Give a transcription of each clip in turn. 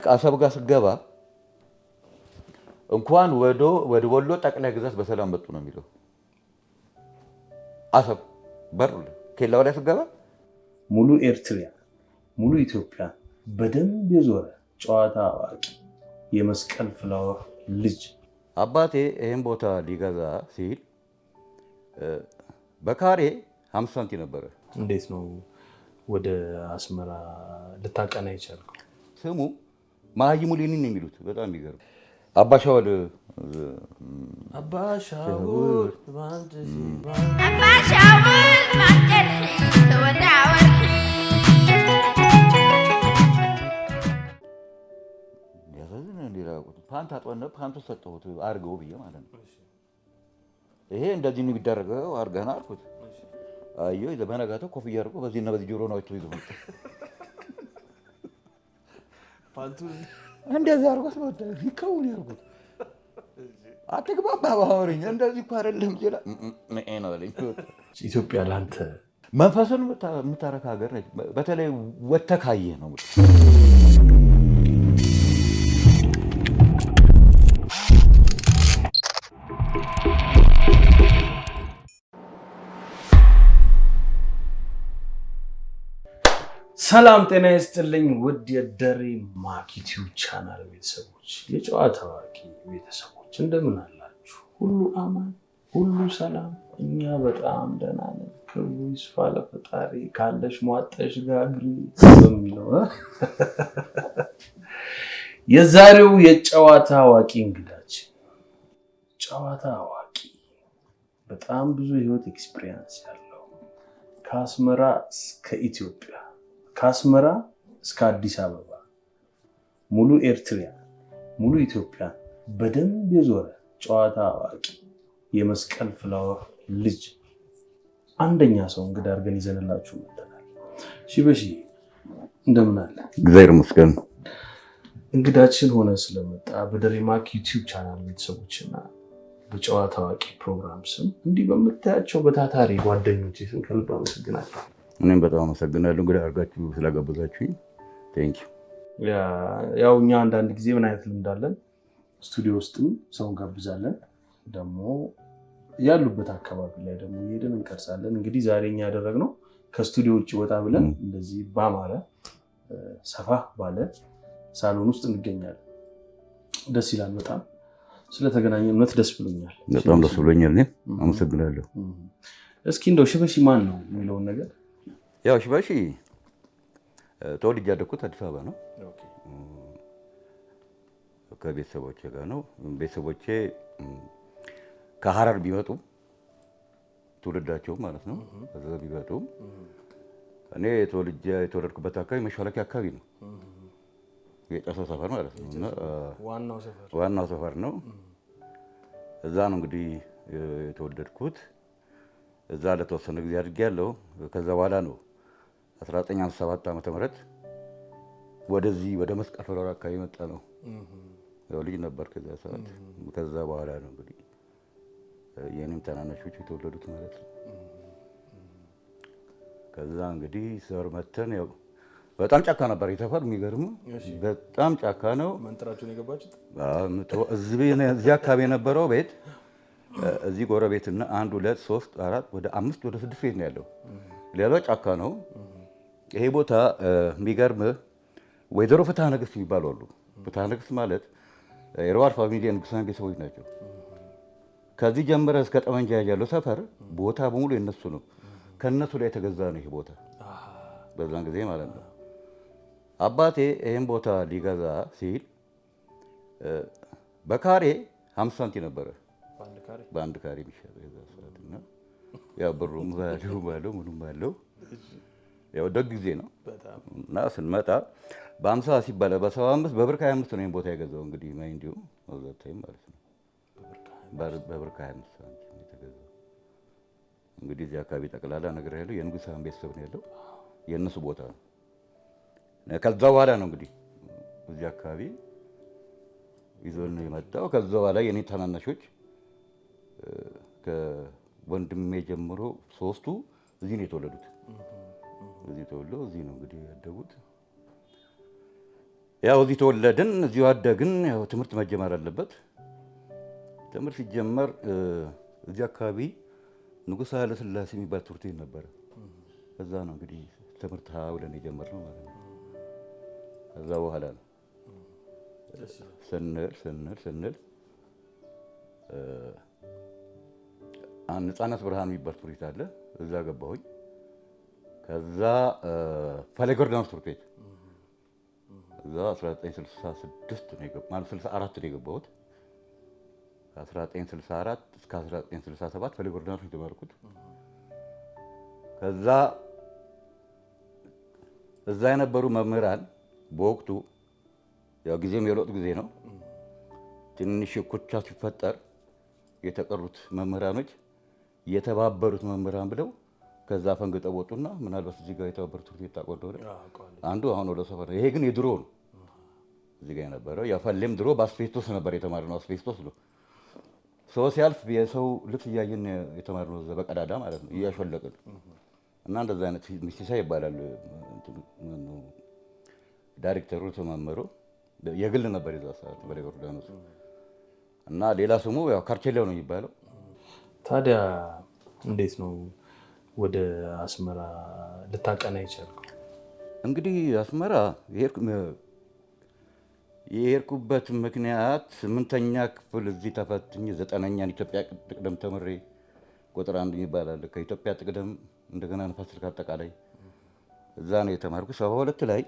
አሰብ ጋር ስገባ እንኳን ወደ ወሎ ጠቅላይ ግዛት በሰላም መጡ ነው የሚለው። አሰብ በር ኬላው ላይ ስገባ ሙሉ ኤርትራ ሙሉ ኢትዮጵያ በደንብ የዞረ ጨዋታ አዋቂ የመስቀል ፍላወር ልጅ አባቴ ይሄን ቦታ ሊገዛ ሲል በካሬ 50 ሳንቲም ነበረ። እንዴት ነው ወደ አስመራ ልታቀና ይቻልከው? ስሙ ማህይሙ ሌኒን ነው የሚሉት። በጣም የሚገርም አባሻውል ፓንት አጥወነ ፓንቱ ሰጠሁት አድርገው ብዬ ማለት ነው። ይሄ እንደዚህ ነው የሚደረገው አድርገና አልኩት። አዮ በነጋታው ኮፍያ አድርጎ በዚህና በዚህ ጆሮ ነው አይቶ ይዞ መጣ። ፓንቱ እንደዚህ አድርጎ ሰውታ ይከውን ያርጉት አትግባባ ባወሪኝ እንደዚህ እኮ አይደለም ይላል። ነው አለኝ። ኢትዮጵያ ላንተ መንፈስን የምታረካ ሀገር ነች። በተለይ ወተካየ ነው። ሰላም ጤና ይስጥልኝ ውድ የደሬ ማክ ዩቲዩብ ቻናል ቤተሰቦች፣ የጨዋታ አዋቂ ቤተሰቦች እንደምን አላችሁ? ሁሉ አማን፣ ሁሉ ሰላም? እኛ በጣም ደህና ነን። ክብሩ ይስፋ ለፈጣሪ። ካለሽ ሟጠሽ ጋግሪ በሚለው የዛሬው የጨዋታ አዋቂ እንግዳችን ጨዋታ አዋቂ በጣም ብዙ ህይወት ኤክስፒሪየንስ ያለው ከአስመራ እስከ ኢትዮጵያ ከአስመራ እስከ አዲስ አበባ ሙሉ ኤርትራ ሙሉ ኢትዮጵያ በደንብ የዞረ ጨዋታ አዋቂ የመስቀል ፍላወር ልጅ አንደኛ ሰው እንግዳ አድርገን ይዘንላችሁ መጥተናል። በሺ እንደምን አለ? እግዚአብሔር ይመስገን። እንግዳችን ሆነ ስለመጣ በደሬ ማክ ዩቲዩብ ቻናል ቤተሰቦችና በጨዋታ አዋቂ ፕሮግራም ስም እንዲህ በምታያቸው በታታሪ ጓደኞቼ ስም ከልብ አመሰግናለሁ። እኔም በጣም አመሰግናለሁ እንግዲህ አድርጋችሁ ስለጋበዛችሁኝ። ቴንክ ዩ። ያው እኛ አንዳንድ ጊዜ ምን አይነት ልምድ አለን፣ ስቱዲዮ ውስጥም ሰውን ጋብዛለን፣ ደግሞ ያሉበት አካባቢ ላይ ደግሞ እየሄድን እንቀርጻለን። እንግዲህ ዛሬ እኛ ያደረግነው ከስቱዲዮ ውጭ ወጣ ብለን እንደዚህ ባማረ ሰፋ ባለ ሳሎን ውስጥ እንገኛለን። ደስ ይላል በጣም። ስለተገናኘን እውነት ደስ ብሎኛል። በጣም ደስ ብሎኛል። እኔ አመሰግናለሁ። እስኪ እንደው ሽበሺ ማን ነው የሚለውን ነገር። ያው ሽበሺ ተወልጄ ያደግኩት አዲስ አበባ ነው። ከቤተሰቦቼ ጋር ነው። ቤተሰቦቼ ከሐረር ቢመጡ ትውልዳቸው ማለት ነው። ከዛ ቢመጡ እኔ ተወልጄ የተወለድኩበት አካባቢ መሿለኪያ አካባቢ ነው። የጨሰው ሰፈር ማለት ነው። እና ዋናው ሰፈር ነው። እዛ ነው እንግዲህ የተወለድኩት። እዛ ለተወሰነ ጊዜ አድርጌያለሁ። ከዛ በኋላ ነው 1957 ዓ.ም ወደዚህ ወደ መስቀል ፍላወር አካባቢ መጣ ነው። ያው ልጅ ነበር ከዛ ሰዓት። ከዛ በኋላ ነው እንግዲህ የኔም ታናናሾች የተወለዱት ማለት ነው። ከዛ እንግዲህ ሰር መተን ያው በጣም ጫካ ነበር የተፈር። የሚገርም በጣም ጫካ ነው። መንጥራችሁን የገባችሁት? እዚህ አካባቢ የነበረው ቤት እዚህ ጎረቤትና 1 2 3 4 ወደ 5 ወደ 6 ቤት ነው ያለው። ሌላው ጫካ ነው። ይሄ ቦታ የሚገርም ወይዘሮ ፍትሐ ነገሥት የሚባሉ አሉ። ፍትሐ ነገሥት ማለት የረዋር ፋሚሊ የንጉሳን ቤተሰቦች ናቸው። ከዚህ ጀምረ እስከ ጠመንጃ ያለው ሰፈር ቦታ በሙሉ የነሱ ነው። ከነሱ ላይ የተገዛ ነው ይሄ ቦታ በዛን ጊዜ ማለት ነው። አባቴ ይሄን ቦታ ሊገዛ ሲል በካሬ 50 ሳንቲም ነበረ። በአንድ ካሬ የሚሸጠው የዛ ሰዓት እና ያው ብሩም ባለው ምኑም ባለው ያው ደግ ጊዜ ነው እና ስንመጣ በ50 ሲባል በ75 በብር 25 ነው ይሄን ቦታ የገዛው። እንግዲህ ማይንዲው ወዘተይ ማለት ነው። በብር 25 ሳንቲም የተገዛው። እንግዲህ እዚህ አካባቢ ጠቅላላ ነገር ያለው የንጉሳን ቤተሰብ ነው ያለው። የእነሱ ቦታ ነው። ከዛ በኋላ ነው እንግዲህ እዚህ አካባቢ ይዞን የመጣው። ከዛ በኋላ የኔ ታናናሾች ከወንድሜ ጀምሮ 3ቱ እዚህ ነው የተወለዱት። እዚህ ተወልደው እዚህ ነው እንግዲህ ያደጉት። ያው እዚህ ተወለድን፣ እዚሁ አደግን። ያው ትምህርት መጀመር አለበት። ትምህርት ሲጀመር እዚህ አካባቢ ንጉሥ ኃይለ ሥላሴ የሚባል ትምህርት ቤት ነበረ። ከዛ ነው እንግዲህ ትምህርት ብለን የጀመርነው ማለት ነው። ከዛ በኋላ ነው ስንል ነፃነት ብርሃን የሚባል ትምህርት ቤት አለ። እዛ ገባሁኝ። ከዛ ፈለገ ዮርዳኖስ ትምህርት ቤት እዛ 1966 ነው 64 ነው የገባሁት። ከ1964 እስከ 1967 ፈለገ ዮርዳኖስ ነው የተማርኩት። ከዛ እዛ የነበሩ መምህራን በወቅቱ ያው ጊዜም የለውጥ ጊዜ ነው። ትንሽ ኩቻ ሲፈጠር የተቀሩት መምህራኖች የተባበሩት መምህራን ብለው ከዛ ፈንግጠው ወጡና ምናልባት እዚህ ጋር የተባበሩት ትምህርት ቤት ታውቀው እንደሆነ አንዱ አሁን ወደ ሰፈር ነው። ይሄ ግን የድሮ ነው። እዚህ ጋር የነበረው ያው ፈሌም ድሮ በአስቤስቶስ ነበር የተማርነው። አስቤስቶስ ነው ሰው ሲያልፍ የሰው ልብስ እያየን የተማርነው እዛ በቀዳዳ ማለት ነው እያሾለቅን እና እንደዛ አይነት ሲሳይ ይባላል ዳይሬክተሩ ተማመሩ። የግል ነበር የዛ ሰዓት ፈለገ ዮርዳኖስ እና ሌላ ስሙ ያው ካርቼሌው ነው የሚባለው። ታዲያ እንዴት ነው ወደ አስመራ ልታቀና ይቻልከው? እንግዲህ አስመራ የሄድኩበት ምክንያት 8ኛ ክፍል እዚህ ተፈትኜ 9ኛን ኢትዮጵያ ጥቅደም ተምሬ ቁጥር 1 ይባላል ከኢትዮጵያ ጥቅደም እንደገና ንፋስ ስልክ አጠቃላይ እዛ ነው የተማርኩት። 72 ላይ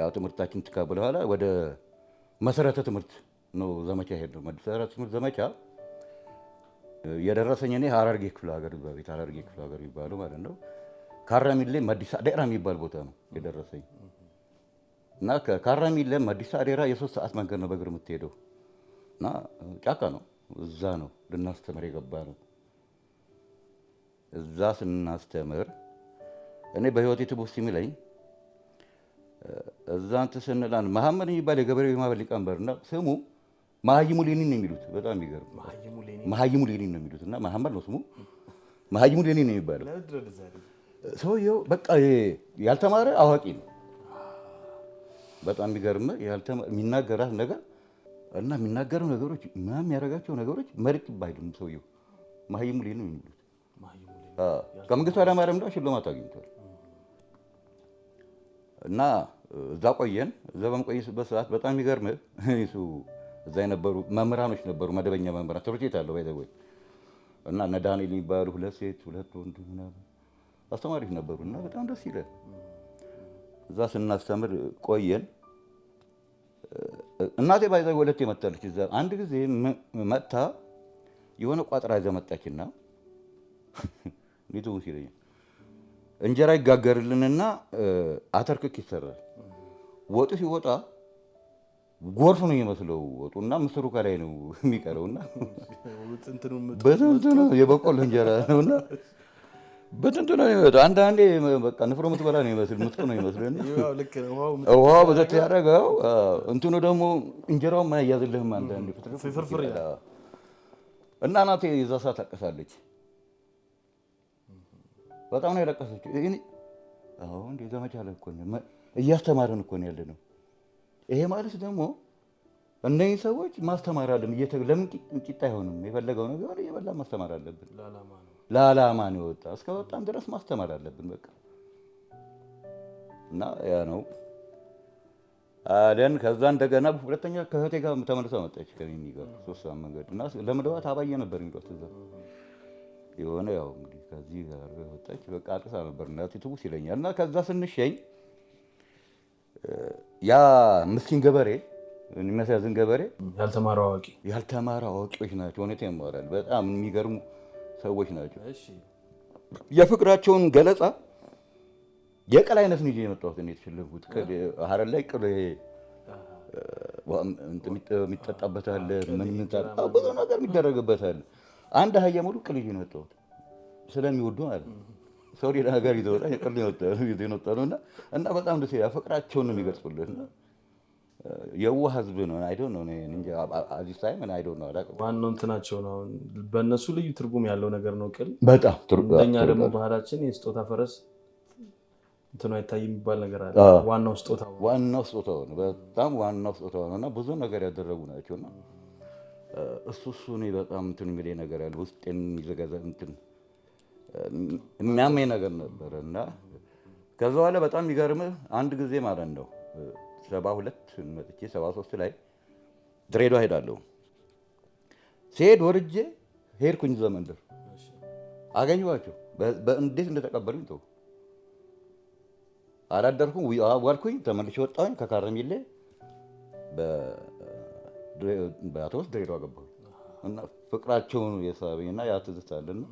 ያው ትምህርታችን ተካበለ በኋላ ወደ መሰረተ ትምህርት ነው ዘመቻ ሄድነው። መሰረተ ትምህርት ዘመቻ የደረሰኝ እኔ ሐረርጌ ክፍለ ሀገር በቤት ሐረርጌ ክፍለ ሀገር የሚባለው ማለት ነው። ካራሚሌ መዲሳ አዴራ የሚባል ቦታ ነው የደረሰኝ እና ከካራሚሌ መዲሳ አዴራ የ3 ሰዓት መንገድ ነው በእግር የምትሄደው እና ጫካ ነው። እዛ ነው ልናስተምር የገባ ነው። እዛ ስናስተምር እኔ በህይወቴ ትውስት የሚለኝ እዛ እንትን ስንል መሐመድ የሚባል የገበሬው ማህበር ሊቀመንበር እና ስሙ መሀይሙ ሌኒን ነው የሚሉት። በጣም የሚገርም መሀይሙ ሌኒን ነው የሚሉት እና መሐመድ ነው ስሙ። መሀይሙ ሌኒን ነው የሚባለው ሰውየው። በቃ ያልተማረ አዋቂ ነው። በጣም የሚገርም የሚናገራት ነገር እና የሚናገረው ነገሮች ምናምን የሚያደርጋቸው ነገሮች መሬት ባይሉም ሰውየው መሀይሙ ሌኒን ነው የሚሉት። ከመንግስቱ ኃይለማርያም ጋር ሽልማት አግኝቷል። እና እዛ ቆየን። እዛ በምቆይበት ሰዓት በጣም የሚገርም እሱ እዛ የነበሩ መምህራኖች ነበሩ። መደበኛ መምህራን ትምህርት ቤት አለው ባይዘወይ እና እነ ዳንኤል የሚባሉ 2 ሴት 2 ወንድ ምናምን አስተማሪዎች ነበሩ እና በጣም ደስ ይላል። እዛ ስናስተምር ቆየን። እናቴ ባይዘወይ 2 መጣለች። እዛ አንድ ጊዜ መጣ የሆነ ቋጥራ ይዛ መጣችና ሊቱ ሲለኝ እንጀራ ይጋገርልንና አተርክክ ይሰራል። ወጡ ሲወጣ ጎርፍ ነው የሚመስለው ወጡና ምስሩ ከላይ ነው የሚቀረውና በትንትኑ የበቆሎ እንጀራ ነውና በትንትኑ ነው የሚወጣው። አንዳንዴ በቃ ንፍሮ የምትበላ ነው የሚመስል ምጥቅ ነው የሚመስለው። ውሃው በዘት ያደረገው እንትኑ ደግሞ እንጀራውን ማያያዝልህም አንዳንዴ ፍርፍር እና እናቴ የዛ ሰዓት ታቀሳለች። በጣም ነው ያለቀሰችው። አሁን እንደ ዘመቻ ላይ እኮ ነው እያስተማርን እኮ ነው ያለነው። ይሄ ማለት ደግሞ እነዚህ ሰዎች ማስተማር አለን። ለምን ቂጣ አይሆንም? የፈለገው ነገር እየበላ ማስተማር አለብን። ለዓላማ ነው የወጣ እስከ ወጣን ድረስ ማስተማር አለብን በቃ እና ያ ነው አለን። ከዛ እንደገና ሁለተኛ ከእህቴ ጋር ተመልሳ መጣች ከሚሚ ጋር 3 ሰዓት መንገድ እና ለምደዋት አባየ ነበር የሚሏት እዛ የሆነ ያው እንግዲህ ከዚህ ጋር ወጣች። በቃ አልቅሳ ነበር እናቴ ትውስ ይለኛል። እና ከዛ ስንሸኝ ያ ምስኪን ገበሬ የሚያሳዝን ገበሬ ያልተማረ አዋቂዎች ናቸው። እውነቴን የማወራል በጣም የሚገርሙ ሰዎች ናቸው። የፍቅራቸውን ገለጻ የቅል አይነት ነው የመጣሁት እኔ የተሸለምኩት ሐረር ላይ ቅል የሚጠጣበት አለ ምን ብዙ ነገር የሚደረግበት አለ። አንድ አህያ ሙሉ ቅል ይዤ ነው የመጣሁት ስለሚወዱ ማለት ነው። ሰው ሌላ ነገር ይዘውጣ ቅል ይወጣ ነው እና በጣም ደስ ይላል። ፍቅራቸውን ነው የሚገልጹልን። የዋህ ህዝብ ነው። አይ ዶንት ኖ እንጂ አዚስ ታይም አይ ዶንት ኖ አላውቅም። ዋናው እንትናቸው ነው። በእነሱ ልዩ ትርጉም ያለው ነገር ነው ቅል። በጣም ትርጉም እኛ ደግሞ ባህላችን የስጦታ ፈረስ እንትኑ አይታይ የሚባል ነገር አለ። ዋናው ስጦታው ነው፣ በጣም ዋናው ስጦታው ነው። እና ብዙ ነገር ያደረጉ ናቸውና እሱ እኔ በጣም እንትን የሚለኝ ነገር ያለ ውስጤን የሚዘጋዛ እንትን የሚያመኝ ነገር ነበረ። እና ከዛ በኋላ በጣም የሚገርምህ አንድ ጊዜ ማለት ነው 72 መጥቼ 73 ላይ ድሬዳዋ ሄዳለሁ። ሲሄድ ወርጄ ሄድኩኝ እዛ መንደር አገኘኋቸው። እንዴት እንደተቀበሉኝ ተው አላደርኩም ዋልኩኝ። ተመልሼ ወጣሁኝ ከካረሚሌ በአውቶቡስ ድሬዳዋ ገባሁ እና ፍቅራቸውን የሳበኝና ያ ትዝታ አለና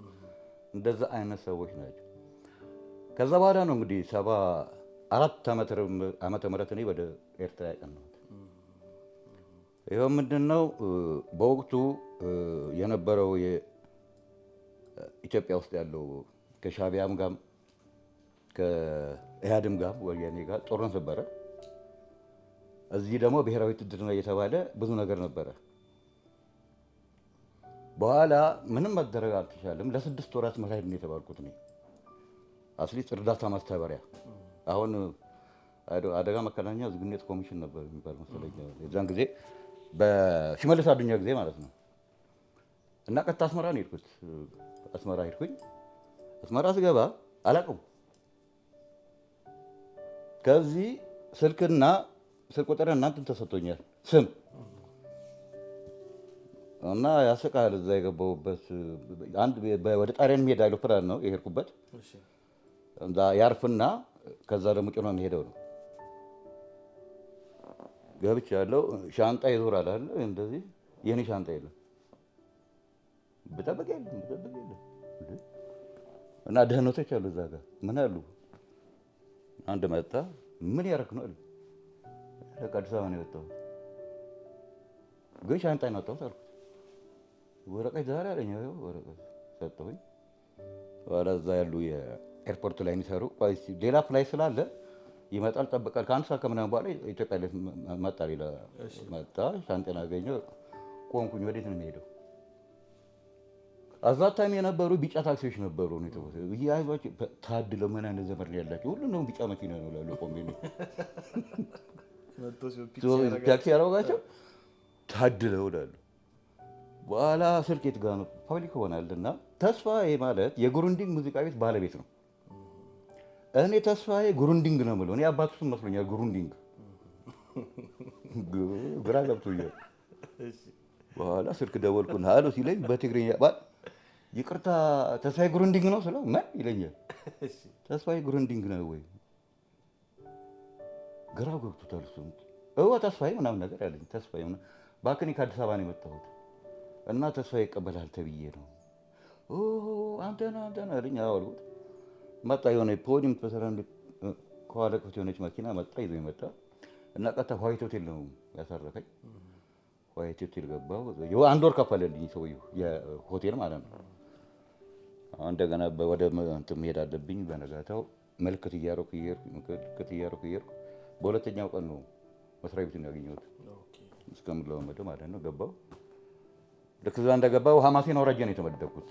እንደዛ አይነት ሰዎች ናቸው። ከዛ በኋላ ነው እንግዲህ 74 ዓመተ ምህረት እኔ ወደ ኤርትራ ያቀናሁት። ይኸው ምንድን ነው በወቅቱ የነበረው ኢትዮጵያ ውስጥ ያለው ከሻዕቢያም ጋር ከኢህአዴም ጋር ወያኔ ጋር ጦርነት ነበረ። እዚህ ደግሞ ብሔራዊ ውትድርና እየተባለ ብዙ ነገር ነበረ። በኋላ ምንም መደረግ አልተቻለም። ለ6 ወራት መካሄድ ነው የተባልኩት እኔ አትሊስት እርዳታ ማስተባበሪያ። አሁን አደጋ መከላከያ ዝግጁነት ኮሚሽን ነበር የሚባል መሰለኝ የዛን ጊዜ በሽመልስ አዱኛ ጊዜ ማለት ነው። እና ቀጥታ አስመራ ነው የሄድኩት። አስመራ ሄድኩኝ። አስመራ ስገባ አላውቅም። ከዚህ ስልክና ስልክ ቁጥር እናንተን ተሰጥቶኛል ስም እና ያስቃል። እዛ የገባሁበት አንድ ወደ ጣሊያን የሚሄድ አይሮፕላን ነው የሄድኩበት። እዛ ያርፍና ከዛ ደግሞ ጭኖ የሚሄደው ነው። ገብቻለሁ። ሻንጣ ይዞራል አለ እንደዚህ። የኔ ሻንጣ የለም። ብጠብቅ የለም እና ደህንነቶች አሉ እዛ ጋር ምን አሉ። አንድ መጣ። ምን ያደረክ ነው አለ። አዲስ አበባ ነው የወጣሁት ግን ሻንጣዬን አጣሁት አልኩት። ወረቀት ዛሬ አለኝ። ወረቀት ሰጠሁኝ። በኋላ እዛ ያሉ የኤርፖርት ላይ የሚሰሩ ሌላ ፍላይ ስላለ ይመጣል ጠብቃል። ከአንድ ሰዓት ከምናምን በኋላ ኢትዮጵያ ላይ መጣ። ሌላ መጣ። ሻንጤን አገኘሁ። ቆንኩኝ። ወዴት ነው የሚሄደው? አዛታሚ የነበሩ ቢጫ ታክሲዎች ነበሩ። ይዟቸው ታድለው ምን አይነት ዘመድ ነው ያላቸው? ሁሉ ነው ቢጫ መኪና ነው ላሉ ቆሜ ነው ታክሲ ያደረጋቸው ታድለው ላሉ። በኋላ ስልክ የት ጋር ነው? ፓብሊክ ሆናልና ተስፋዬ ማለት የጉሩንዲንግ ሙዚቃ ቤት ባለቤት ነው። እኔ ተስፋዬ ጉሩንዲንግ ነው የምለው። እኔ አባቱ ስም መስሎኛል ጉሩንዲንግ። ግራ ገብቶኛል። በኋላ ስልክ ደወልኩና ሀሎ ሲለኝ በትግርኛ ይቅርታ ተስፋዬ ጉሩንዲንግ ነው ስለው ምን ይለኛል። ተስፋዬ ጉሩንዲንግ ነው ወይ? ግራው ገብቶታል። እሱም ተስፋዬ ምናምን ነገር ያለኝ ተስፋዬ እባክህ እኔ ከአዲስ አበባ ነው የመጣሁት እና ተስፋዬ ይቀበላል ተብዬ ነው። አንተ ነህ አለኝ። አልኩት። መጣ። የሆነ ፖዲም ተሰራ ከኋላ ክፍት የሆነች መኪና መጣ። ይዞ መጣ እና ቀጥታ ዋይት ሆቴል ነው ያሳረፈኝ። ዋይት ሆቴል ገባሁ። አንድ ወር ከፈለልኝ ሰውዬው የሆቴል ማለት ነው። እንደገና ወደ እንትን መሄድ አለብኝ። በነጋታው ምልክት እያደረኩ እየሄድኩ በሁለተኛው ቀን ነው መስሪያ ቤቱን ያገኘሁት እስከምለመደው ማለት ነው። ገባሁ። ልክ እዛ እንደገባሁ ሀማሴን አውራጃ ነው የተመደብኩት።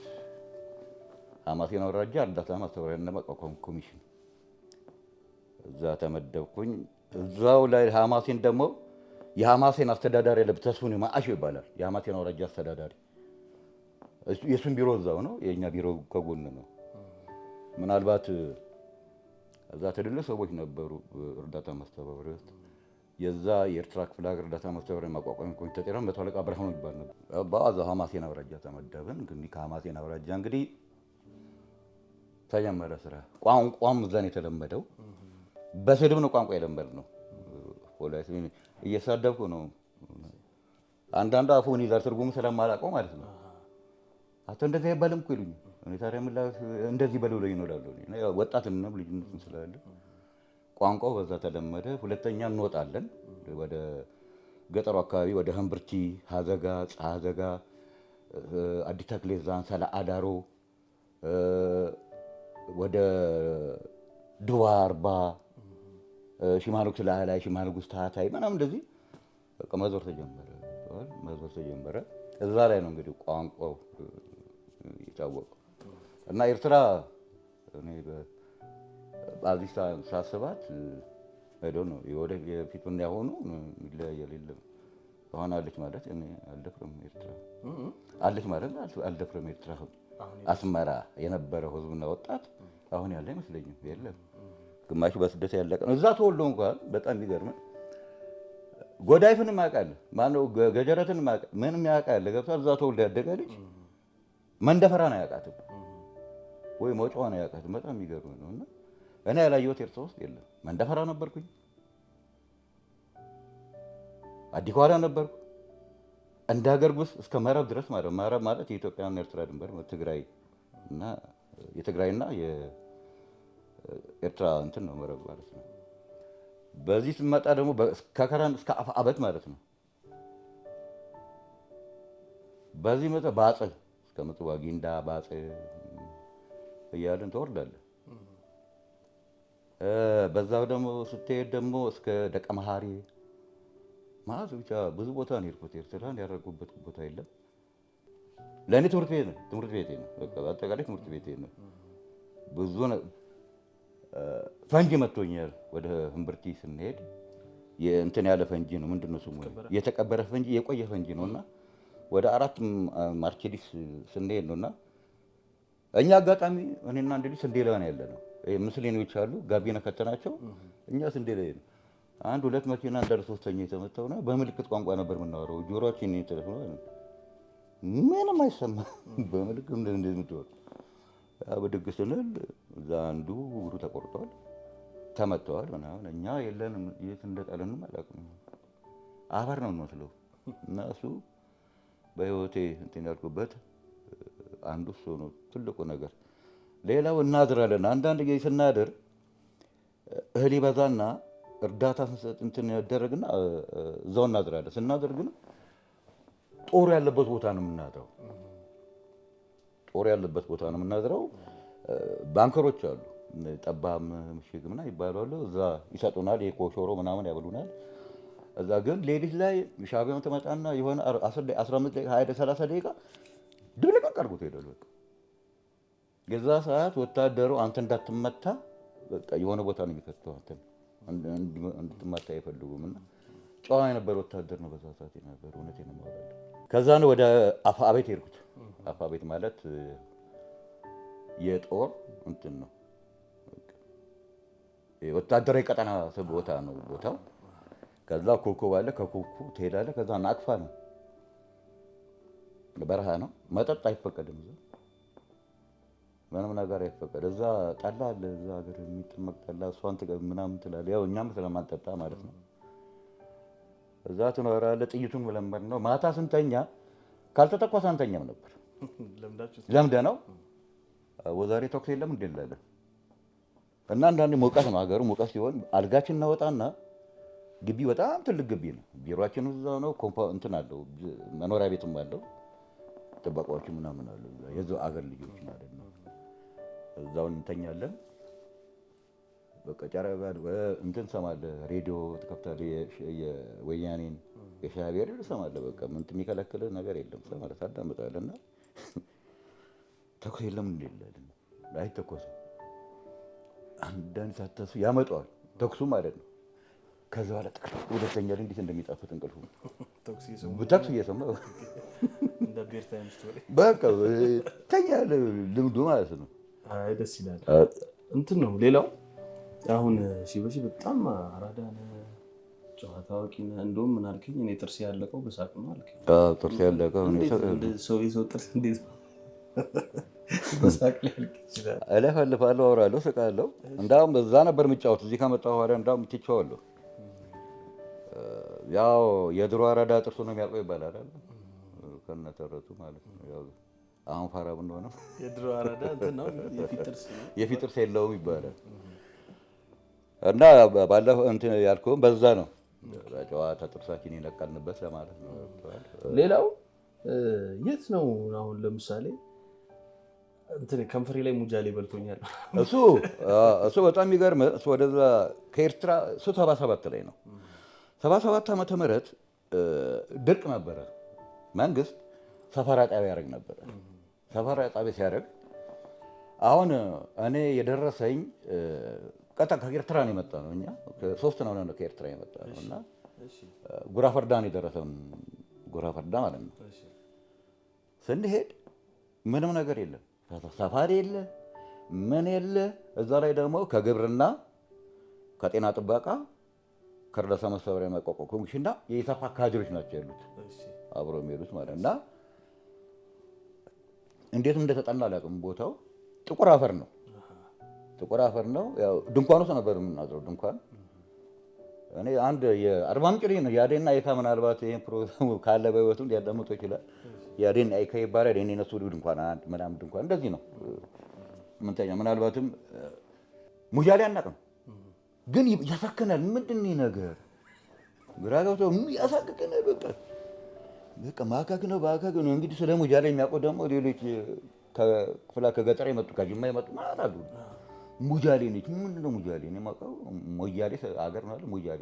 ሀማሴን አውራጃ እርዳታ ማስተባበሪያና ማቋቋም ኮሚሽን እዛ ተመደብኩኝ። እዛው ላይ ሀማሴን ደግሞ የሀማሴን አስተዳዳሪ ተስፉን ማአሾ ይባላል። የሀማሴን አውራጃ አስተዳዳሪ የእሱን ቢሮ እዛው ነው። የእኛ ቢሮ ከጎን ነው። ምናልባት እዛ ትልልቅ ሰዎች ነበሩ እርዳታ ማስተባበሪያ ውስጥ። የዛ የኤርትራ ክፍለ ሀገር እርዳታ ማስተባበሪያ ማቋቋም ኮሚቴ ተጠራ መቶ አለቃ ብርሃኑ ይባል ነበር። በዛ ሀማሴን አውራጃ ተመደብን። እንግዲህ ከሀማሴን አውራጃ እንግዲህ ተጀመረ ስራ። ቋንቋም እዛ ነው የተለመደው። በስድብ ነው ቋንቋ የለመድነው። ፖሊስ እየሳደብኩ ነው። አንዳንዱ አፉን ይዛል ትርጉሙ ስለማላውቀው ማለት ነው። አቶ እንደዚህ አይባልም እኮ ይሉኝ። እኔ ታዲያ ምን እንደዚህ በለው ላይ ነው እላለሁ። ወጣትነት ልጅነትም ስላለ ቋንቋው በዛ ተለመደ። ሁለተኛ እንወጣለን ወደ ገጠሩ አካባቢ ወደ ህምብርቲ፣ ሀዘጋ፣ ጻዘጋ፣ አዲስ ተክሌዛን፣ ሰላ አዳሮ፣ ወደ ድዋ አርባ፣ ሽማኖክ ላይ ሽማኖክ ታታይ ምናምን እንደዚህ በቃ መዞር ተጀመረ። እዛ ላይ ነው እንግዲህ ቋንቋው የታወቀው እና ኤርትራ እኔ አዲስ ሳስባት ሄዶ ነው የፊቱን ያሆኑ ይለያያል። የለም አሁን አለች ማለት እኔ አልደፍርም ኤርትራ አለች ማለት አልደፍርም ኤርትራ። አስመራ የነበረው ህዝብና ወጣት አሁን ያለ አይመስለኝም። የለም ግማሹ በስደት ያለቀ ነው። እዛ ተወልዶ እንኳን በጣም የሚገርም ጎዳይፍንም ያውቃል፣ ማነው ገጀረትንም ያውቃል፣ ምንም ያውቃል። ገብቷል። እዛ ተወልዶ ያደገ ልጅ መንደፈራን አያውቃትም ወይ መውጫዋን አያውቃትም። በጣም የሚገርም ነው። እና እኔ ያላየሁት ኤርትራ ውስጥ የለም። መንደፈራ ነበርኩኝ፣ አዲኳራ ነበርኩ፣ እንደ ሀገር ውስጥ እስከ መረብ ድረስ ማለት መረብ ማለት የኢትዮጵያና ኤርትራ ድንበር ትግራይ እና የትግራይና የኤርትራ እንትን ነው መረብ ማለት ነው። በዚህ ስመጣ ደግሞ ከከረን እስከ አበት ማለት ነው። በዚህ መጣ ባጽ እስከ ምጽዋ ጊንዳ ባጽ እያልን ትወርዳለህ። በዛው ደግሞ ስትሄድ ደግሞ እስከ ደቀ መሐሪ ማለት ብቻ ብዙ ቦታ ነው የሄድኩት። ኤርትራን ያደረጉበት ቦታ የለም። ለእኔ ትምህርት ቤቴ ነው። በቃ አጠቃላይ ትምህርት ቤቴ ነው። ብዙ ፈንጂ መጥቶኛል። ወደ ህምብርቲ ስንሄድ እንትን ያለ ፈንጂ ነው። ምንድን ነው ስሙ? የተቀበረ ፈንጂ፣ የቆየ ፈንጂ ነው። እና ወደ 4 ማርቼዲስ ስንሄድ ነው እና እኛ አጋጣሚ እኔና አንድ ልጅ ስንዴ ላይ ነው ያለ ነው። ምስሌኖች አሉ ጋቢና ከተናቸው፣ እኛ ስንዴ ላይ ነው። 1-2 መኪና እንዳለ ሶስተኛ የተመታው ነው። በምልክት ቋንቋ ነበር የምናወራው። ጆሮአችን ምንም አይሰማም። በምልክት እንደምትወር ብድግ ስንል እዛ አንዱ እግሩ ተቆርጧል፣ ተመተዋል ምናምን። እኛ የለንም፣ የት እንደጣለንም አላውቅም። አፈር ነው የምመስለው። እና እሱ በህይወቴ እንትን ያልኩበት አንዱ እሱ ነው ትልቁ ነገር። ሌላው እናድራለን። አንዳንድ ጊዜ ስናድር እህል ይበዛና እርዳታ ስንሰጥ እንትን ያደረግና እዛው እናድራለን። ስናድር ግን ጦር ያለበት ቦታ ነው የምናድረው። ጦር ያለበት ቦታ ነው የምናድረው። ባንከሮች አሉ፣ ጠባም ምሽግ ምናምን ይባላሉ። እዛ ይሰጡናል፣ የኮሾሮ ምናምን ያብሉናል። እዛ ግን ሌሊት ላይ ሻዕቢያው ተመጣና የሆነ 15 ደቂቃ 20-30 ደቂቃ ድብልቅልቅ አድርጎት ሄዳል። በቃ የዛ ሰዓት ወታደሩ አንተ እንዳትመታ በቃ የሆነ ቦታ ነው የሚከተው። አንተ እንድትመታ አይፈልጉም። እና ጨዋ የነበረ ወታደር ነው በዛ ሰዓት የነበረ። እውነቴን ነው የማወራው። ከዛ ነው ወደ አፋቤት ሄድኩት። አፋቤት ማለት የጦር እንትን ነው፣ ወታደራዊ ቀጠና ቦታ ነው ቦታው። ከዛ ኮኮብ አለ፣ ከኮኮብ ትሄዳለህ። ከዛ ናቅፋ ነው፣ በረሃ ነው። መጠጥ አይፈቀድም እዛ፣ ምንም ነገር አይፈቀድ። እዛ ጠላ አለ፣ እዛ ሀገር የሚጠመቅ ጠላ፣ እሷን ምናምን ትላለህ። ያው እኛም ስለማንጠጣ ማለት ነው። እዛ ትኖራለህ። ጥይቱን መለመድ ነው። ማታ ስንተኛ ካልተተኮሰ አንተኛም ነበር። ለምደ ነው ወዛሬ ተኩስ የለም እንዴ እንላለን። እና አንዳንዴ ሙቀት ነው ሀገሩ። ሙቀት ሲሆን አልጋችን እናወጣና ግቢ በጣም ትልቅ ግቢ ነው። ቢሮአችን እዛው ነው። እንትን አለው፣ መኖሪያ ቤትም አለው፣ ጥበቃዎች ምናምን አሉ፣ የዛው አገር ልጆች ማለት ነው። እዛው እንተኛለን። በቃ ጨረባ እንትን ሰማለህ፣ ሬዲዮ ትከፍታለህ፣ የወያኔን የሻዕቢያ ሬዲዮ ትሰማለህ። በቃ ምን የሚከለክልህ ነገር የለም። ሰማለህ፣ ታዳምጣለህ። እና ተኩስ የለም እንዴ እንላለን። አይተኮስም። አንዳንድ ሳታሱ ያመጣዋል ተኩሱ ማለት ነው። ከዛ በኋላ ሁለተኛ ላይ እንዴት እንደሚጣፍጥ እንቅልፉ ተኩስ እየሰማ በቃ ተኛ ልምዱ ማለት ነው። አይ ደስ ይላል። እንትን ነው ሌላው አሁን ሺበሺ በጣም አራዳ ነህ፣ ጨዋታ አዋቂ ነህ። እንደውም ምን አልከኝ? እኔ ጥርሴ ያለቀው በሳቅ ነው አልከኝ። ጥርሴ ያለቀው ሰው ጥርስ እንዴት በሳቅ ሊያልቅ ይችላል? እለፈልፋለሁ፣ አወራለሁ፣ ስቃለሁ። እንዳውም በዛ ነበር የምጫወት። እዚህ ከመጣሁ በኋላ እንዳውም ትቼዋለሁ። ያው የድሮ አራዳ ጥርሱ ነው የሚያውቀው ይባላል አይደል? ከነተረቱ ማለት ነው። ያው አሁን ፋራ ብንሆነ የድሮ አራዳ እንትን ነው የፊት ጥርስ የለውም ይባላል። እና ባለፈው እንትን ያልኩህም በዛ ነው በጨዋታ ጥርሳችን የነቀልንበት ለማለት ነው። ሌላው የት ነው አሁን ለምሳሌ እንትን ከንፈሬ ላይ ሙጃሌ በልቶኛል። እሱ በጣም የሚገርምህ እሱ ወደዛ ከኤርትራ እሱ 77 ላይ ነው። 77 ዓመተ ምህረት ድርቅ ነበረ። መንግስት ሰፈራ ጣቢያ ያደርግ ነበረ። ሰፈራ ጣቢያ ሲያደርግ አሁን እኔ የደረሰኝ ቀጥታ ከኤርትራ ነው የመጣ ነው። እኛ 3 ነው ከኤርትራ የመጣ ነው እና ጉራ ፈርዳ ነው የደረሰን። ጉራ ፈርዳ ማለት ነው። ስንሄድ ምንም ነገር የለም፣ ሰፋሪ የለ፣ ምን የለ። እዛ ላይ ደግሞ ከግብርና ከጤና ጥበቃ ከእርዳታ ማስተባበሪያ ማቋቋም ኮሚሽንና የኢሳፓ ካድሬዎች ናቸው ያሉት አብረው የሚሄዱት ማለት እና እንዴት እንደተጠና አላውቅም። ቦታው ጥቁር አፈር ነው፣ ጥቁር አፈር ነው። ያው ድንኳን ውስጥ ነበር የምናድረው። ድንኳን እኔ አንድ የአርባ ምንጭ ልጅ ነው የአዴና አይካ ምናልባት ይሄን ፕሮግራም ካለ በህይወቱ ሊያዳምጡ ይችላል። የአዴና አይካ ይባላል። የኔ ነሱ ድንኳን አንድ ምናምን ድንኳን እንደዚህ ነው ምንተኛ። ምናልባትም ሙጃሌ አናውቅም፣ ግን ያሳክናል። ምንድን ነው ነገር ግራ ገብቶ ያሳክከናል። በቃ ማካክ ነው ባካክ ነው። እንግዲህ ስለ ሙጃሌ የሚያውቁ ደግሞ ሌሎች ከክፍላ ከገጠር የመጡ ከጅማ የመጡ ማለት አሉ። ሙጃሌ ነች። ምንድን ነው ሙጃሌ? እኔ የማውቀው ሞያሌ አገር ነው አለ ሙጃሌ።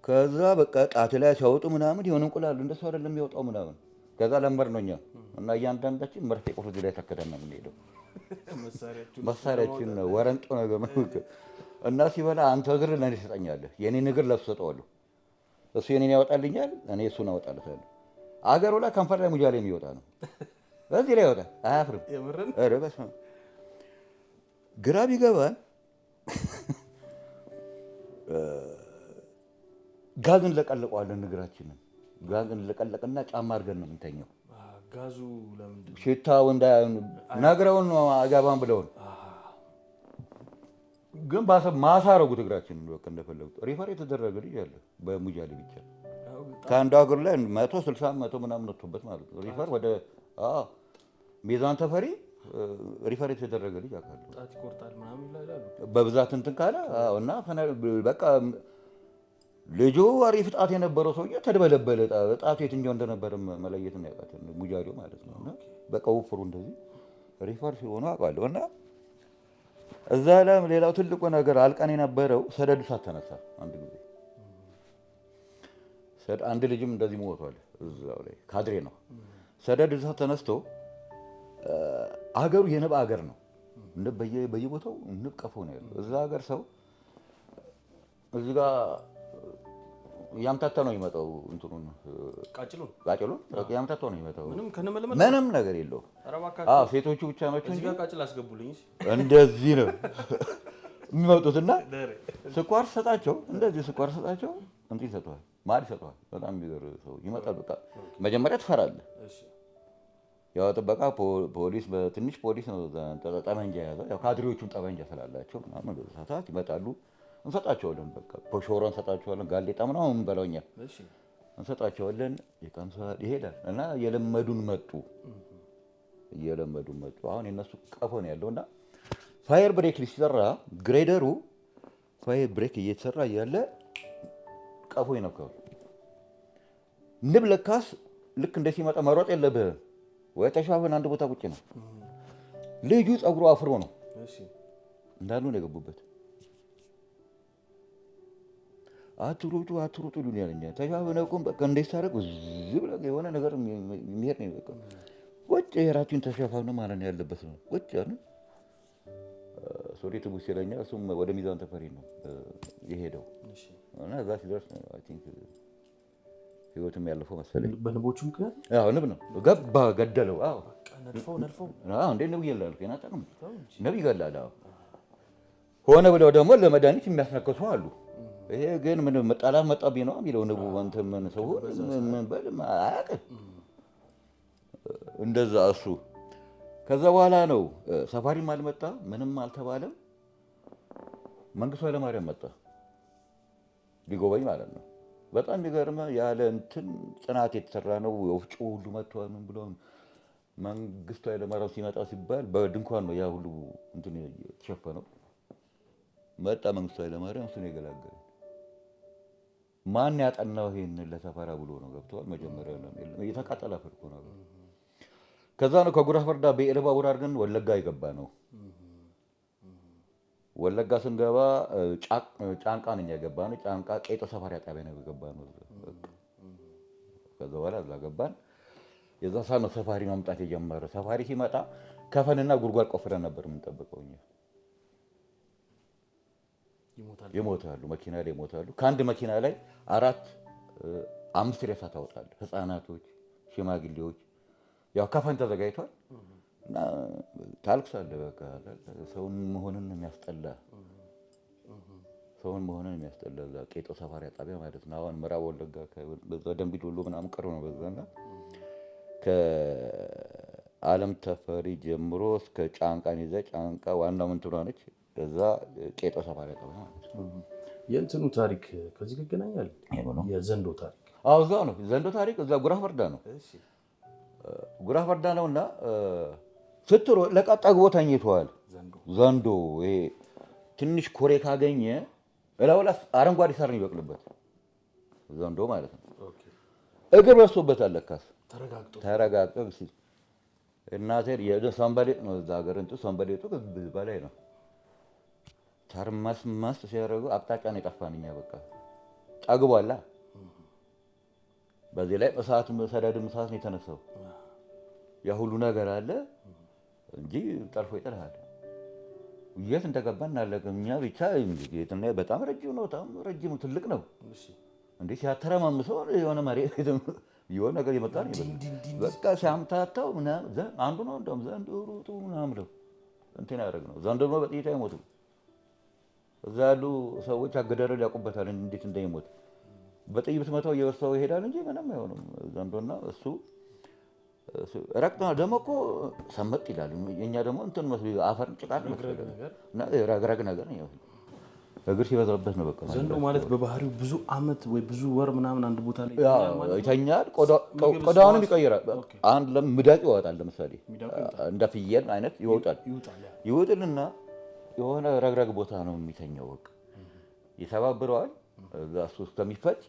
ከዛ በቃ ጣት ላይ ሲያወጡ ምናምን የሆነ እንቁላል እንደሱ አይደለም የሚወጣው ምናምን። ከዛ ለመር ነው እኛ እና እያንዳንዳችን መርፌ ቁርጥ ላይ ተከተና ነው የምንሄደው። መሳሪያችን ነው ወረንጦ ነገር እና ሲበላ አንተ እግር ለእኔ ትሰጠኛለህ፣ የኔን እግር ለሱ ሰጠዋለሁ። እሱ የኔን ያወጣልኛል፣ እኔ እሱን አወጣለታለሁ። አገሩ ላይ ከንፈር ላይ ሙጃሌ የሚወጣ ነው። በዚህ ላይ ይወጣል፣ አያፍርም። ኧረ በስመ አብ ግራ ቢገባን ጋዝ እንለቀልቀዋለን እግራችንን። ጋዝ እንለቀለቅና ጫማ አድርገን ነው የምንተኘው። ጋዙ ለምንድን ሽታው ነግረውን አጋባን ብለውን ግን ማሳረጉት እግራችንን በቃ እንደፈለጉት። ሪፈር የተደረገ ልጅ አለ በሙጃሌ ብቻ ከአንዱ ሀገር ላይ 160 100 ምናምን ወጥቶበት ማለት ነው። ሪፈር ወደ ሚዛን ተፈሪ ሪፈር የተደረገ ልጅ አውቃለሁ። ጣት ይቆርጣል ምናምን ይላሉ በብዛት እንትን ካለ እና በቃ ልጁ አሪፍ ጣት የነበረው ሰውዬ ተደበለበለ። ጣቱ የትኛው እንደነበረ መለየት ነው ያቃተን ሙጃሌው ማለት ነው። እና በቃ ውፍሩ እንደዚህ ሪፈር ሲሆኑ አውቃለሁ። እና እዛ ላይ ሌላው ትልቁ ነገር አልቀን የነበረው ሰደድ እሳት ተነሳ። አንድ ጊዜ አንድ ልጅም እንደዚህ ሞቷል። እዛው ላይ ካድሬ ነው። ሰደድ እሳት ተነስቶ አገሩ የንብ አገር ነው። በየቦታው ንብ ቀፎ ነው ያለው። እዛ ሀገር ሰው እዚህ ጋር ያምታታ ነው የሚመጣው። እንትኑን ቃጭሉን ያምታታ ነው የሚመጣው። ምንም ነገር የለውም። ሴቶቹ ብቻ ናቸው እንጂ ቃጭል አስገቡልኝ እንደዚህ ነው የሚመጡትና ስኳር ሰጣቸው፣ እንደዚህ ስኳር ሰጣቸው፣ እንትን ይሰጠዋል፣ ማር ይሰጠዋል። በጣም የሚገርም ሰው ይመጣል። በቃ መጀመሪያ ትፈራለህ። ያው ጥበቃ ፖሊስ በትንሽ ፖሊስ ነው ጠመንጃ የያዘው። ያው ካድሬዎቹም ጠመንጃ ስላላቸው ምናምን ሰዓት ይመጣሉ። እንሰጣቸዋለን። በቃ ፖሾሮ እንሰጣቸዋለን። ጋሌጣ ምናምን የምንበላው እኛ እንሰጣቸዋለን። ይቀምሳል፣ ይሄዳል እና እየለመዱን መጡ። አሁን የነሱ ቀፎ ነው ያለውና ፋየር ብሬክ ሲሰራ ግሬደሩ ፋየር ብሬክ እየተሰራ እያለ ቀፎ ይነካው። ንብ ለካስ ልክ እንደ ሲመጣ መሮጥ የለብህም ወይ ተሻፈን አንድ ቦታ ቁጭ ነው። ልጁ ፀጉሩ አፍሮ ነው እንዳሉ ነው የገቡበት። አትሩጡ ይሉኛል። ተሻፈን ቁም በቃ እንደሳረቅ ዝም ብለህ የሆነ ነገር የሚሄድ ነው። በቃ ቁጭ የራሱን ተሻፋኑ ማለት ነው ያለበት ነው ቁጭ ያለ ሶሪ ትቡስ ይለኛል። እሱም ወደ ሚዛን ተፈሪ ነው የሄደው እና እዛ ሲደርስ አይ ቲንክ ህይወቱም ያለፈው መሰለኝ። በንቦቹ ምክንያት አዎ ንብ ነው ገባ ገደለው። አዎ ነድፈው እንዴ ንብ ይላል ከናጠቅም ንብ ይገላል። አዎ ሆነ ብለው ደግሞ ለመድኃኒት የሚያስነክሱ አሉ። ይሄ ግን ምን መጣላት መጣብኝ ነው የሚለው ንቡ እንትን ምን ሰው ምን በል አያውቅም እንደዛ እሱ። ከዛ በኋላ ነው ሰፋሪም አልመጣ ምንም አልተባለም። መንግስቱ ኃይለማርያም መጣ ሊጎበኝ ማለት ነው። በጣም የሚገርመው ያለ እንትን ጽናት የተሰራ ነው። ወፍጮ ሁሉ መጥቷል። ምን ብሎ መንግስቱ ኃይለማርያም ሲመጣ ሲባል በድንኳን ነው ያ ሁሉ እንትን የተሸፈነው። መጣ መንግስቱ ኃይለማርያም እሱን የገላገለ ማን ያጠናው ይሄን ለሰፈራ ብሎ ነው ገብተዋል። መጀመሪያ ነው የተቃጠለ አፈር እኮ ነው። ከዛ ነው ከጉራ ፈርዳ በኤልባቡር አድርገን ወለጋ የገባ ነው። ወለጋ ስንገባ ጫንቃ ነኝ የገባ ነው። ጫንቃ ቄጦ ሰፋሪ ጣቢያ ነው የገባ ነው። ከዛ በኋላ እዛ ገባን። የዛ ሰዓት ነው ሰፋሪ መምጣት የጀመረ። ሰፋሪ ሲመጣ ከፈንና ጉድጓድ ቆፍረን ነበር የምንጠብቀው እኛ። ይሞታሉ፣ መኪና ላይ ይሞታሉ። ከአንድ መኪና ላይ 4-5 ሬሳ ታወጣለህ። ህፃናቶች፣ ሽማግሌዎች። ያው ከፈን ተዘጋጅቷል እና ታልቅሳለህ። በቃ ሰውን መሆንን የሚያስጠላ እዛ ቄጦ ሰፋሪ ጣቢያ ማለት ነው። አሁን ምዕራብ ወለጋ በዛ ደንቢ ዶሎ ምናምን ቅርብ ነው በዛና ከአለም ተፈሪ ጀምሮ እስከ ጫንቃን ይዘህ ጫንቃ ዋናው እንትኗ ነች። እዛ ቄጦ ሰፋሪ ጣቢያ ማለት ነው። የእንትኑ ታሪክ ከዚህ ይገናኛል። የዘንዶ ታሪክ እዛ ነው። ዘንዶ ታሪክ እዛ ጉራ ፈርዳ ነው። ጉራ ፈርዳ ነውና ስትሮ ለቀጣ ግቦ ተኝቷል ዘንዶ። ይሄ ትንሽ ኮሬ ካገኘ እላው ላይ አረንጓዴ ሳር ነው ይበቅልበት ዘንዶ ማለት ነው። እግር በዝቶበታል ለካስ ተረጋግጦ ሲል እናቴ የሰንበሌጥ ነው እዛ ሀገር እንትን ሰንበሌጡ በላይ ነው። ተርማስማስ ሲያደርጉ አቅጣጫ ነው የጠፋን እኛ። በቃ ጠግቧላ። በዚህ ላይ እሳት ሰደድም እሳት ነው የተነሳው። ያ ሁሉ ነገር አለ እንጂ ጠልፎ ይጥልሃል። የት እንደገባ እናለቅም እኛ ብቻ። እንግዲህ በጣም ረጅም ነው፣ በጣም ረጅም ትልቅ ነው። እንዴ ሲያተረማምሰው የሆነ መሬት የሆነ ነገር ይመጣ ነው። በቃ ሲያምታታው ምናምን አንዱ ነው እንደውም ዘንድሮቱ ምናምን ብለው እንትን ያደርግ ነው። ዘንድሮ በጥይት አይሞቱም። እዛ ያሉ ሰዎች አገዳደል ያውቁበታል እንዴት እንደሚሞት። በጥይት ብትመታው እየበሳው ይሄዳል እንጂ ምንም አይሆንም። ዘንዶና እሱ ረቅና ደግሞ እኮ ሰመጥ ይላል። የኛ ደግሞ እንትን መስሎ አፈር ጭቃት ረግረግ ነገር ነው። እግር ሲበዛበት ነው በቃ። ዘንዶ ማለት በባህሪው ብዙ አመት ወይ ብዙ ወር ምናምን አንድ ቦታ ላይ ይተኛል። ቆዳውንም ይቀይራል። አንድ ለምዳቅ ይወጣል። ለምሳሌ እንደ ፍየል አይነት ይወጣልና የሆነ ረግረግ ቦታ ነው የሚተኛው። በቃ ይሰባብረዋል። እዛ እሱ እስከሚፈጭ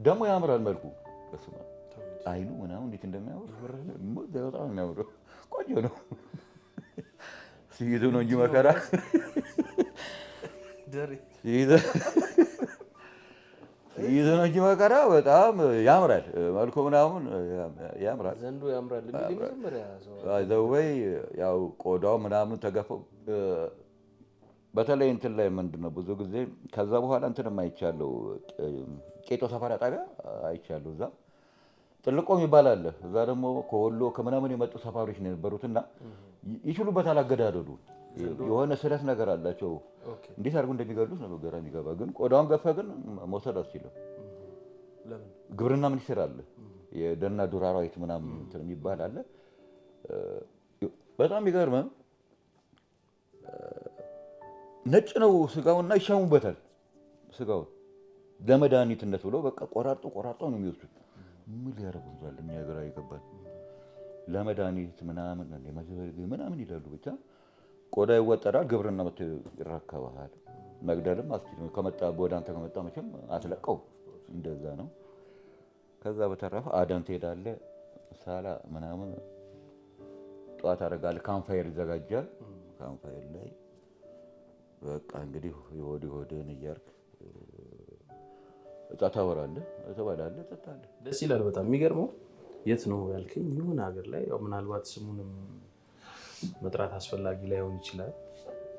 ደግሞ ያምራል መልኩ። በስመ አብ አይኑ ምናምን እንዴት እንደሚያምር በጣም የሚያምረው ቆንጆ ነው። ሲይዙ ነው እንጂ መከራ ሲይዙ ነው እንጂ መከራ። በጣም ያምራል መልኩ ምናምን ያምራል። ዘንዶ ያምራል። እንግዲህ መጀመሪያ ዘወይ ያው ቆዳው ምናምን ተገፈው በተለይ እንትን ላይ ምንድን ነው ብዙ ጊዜ ከዛ በኋላ እንትንም አይቻለሁ። ቄጦ ሰፈራ ጣቢያ አይቻለሁ። እዛ ጥልቆ የሚባል አለ። እዛ ደግሞ ከወሎ ከምናምን የመጡ ሰፋሪዎች ነው የነበሩትና ይችሉበታል አገዳደሉ። የሆነ ስለት ነገር አላቸው። እንዴት አድርጎ እንደሚገሉት ነው ግራ የሚገባ። ግን ቆዳውን ገፈ ግን መውሰድ አትችልም። ግብርና ሚኒስቴር አለ። የደንና ዱር አራዊት ምናምን እንትን የሚባል አለ። በጣም የሚገርም ነጭ ነው ስጋውና ይሻሙበታል። ስጋውን ለመድኃኒትነት ብሎ በቃ ቆራርጦ ነው የሚወስዱት። ምን ሊያደርጉታል? እኛ ግራ ይገባል። ለመድኃኒት ምናምን ምናምን ይላሉ። ብቻ ቆዳ ይወጠራል። ግብርና መጥቶ ይረከባል። መግደልም አትችልም። ከመጣ ወደ አንተ ከመጣ መቼም አትለቀው። እንደዛ ነው። ከዛ በተረፈ አደን ትሄዳለህ። ሳላ ምናምን ጠዋት አደርጋለህ። ካምፋየር ይዘጋጃል። ካምፋየር ላይ በቃ እንግዲህ የሆድህን እያልክ እጣ ታወራለህ፣ ትበላለህ፣ ትጠጣለህ። ደስ ይላል በጣም። የሚገርመው የት ነው ያልከኝ? የሆነ ሀገር ላይ ያው ምናልባት ስሙንም መጥራት አስፈላጊ ላይሆን ይችላል።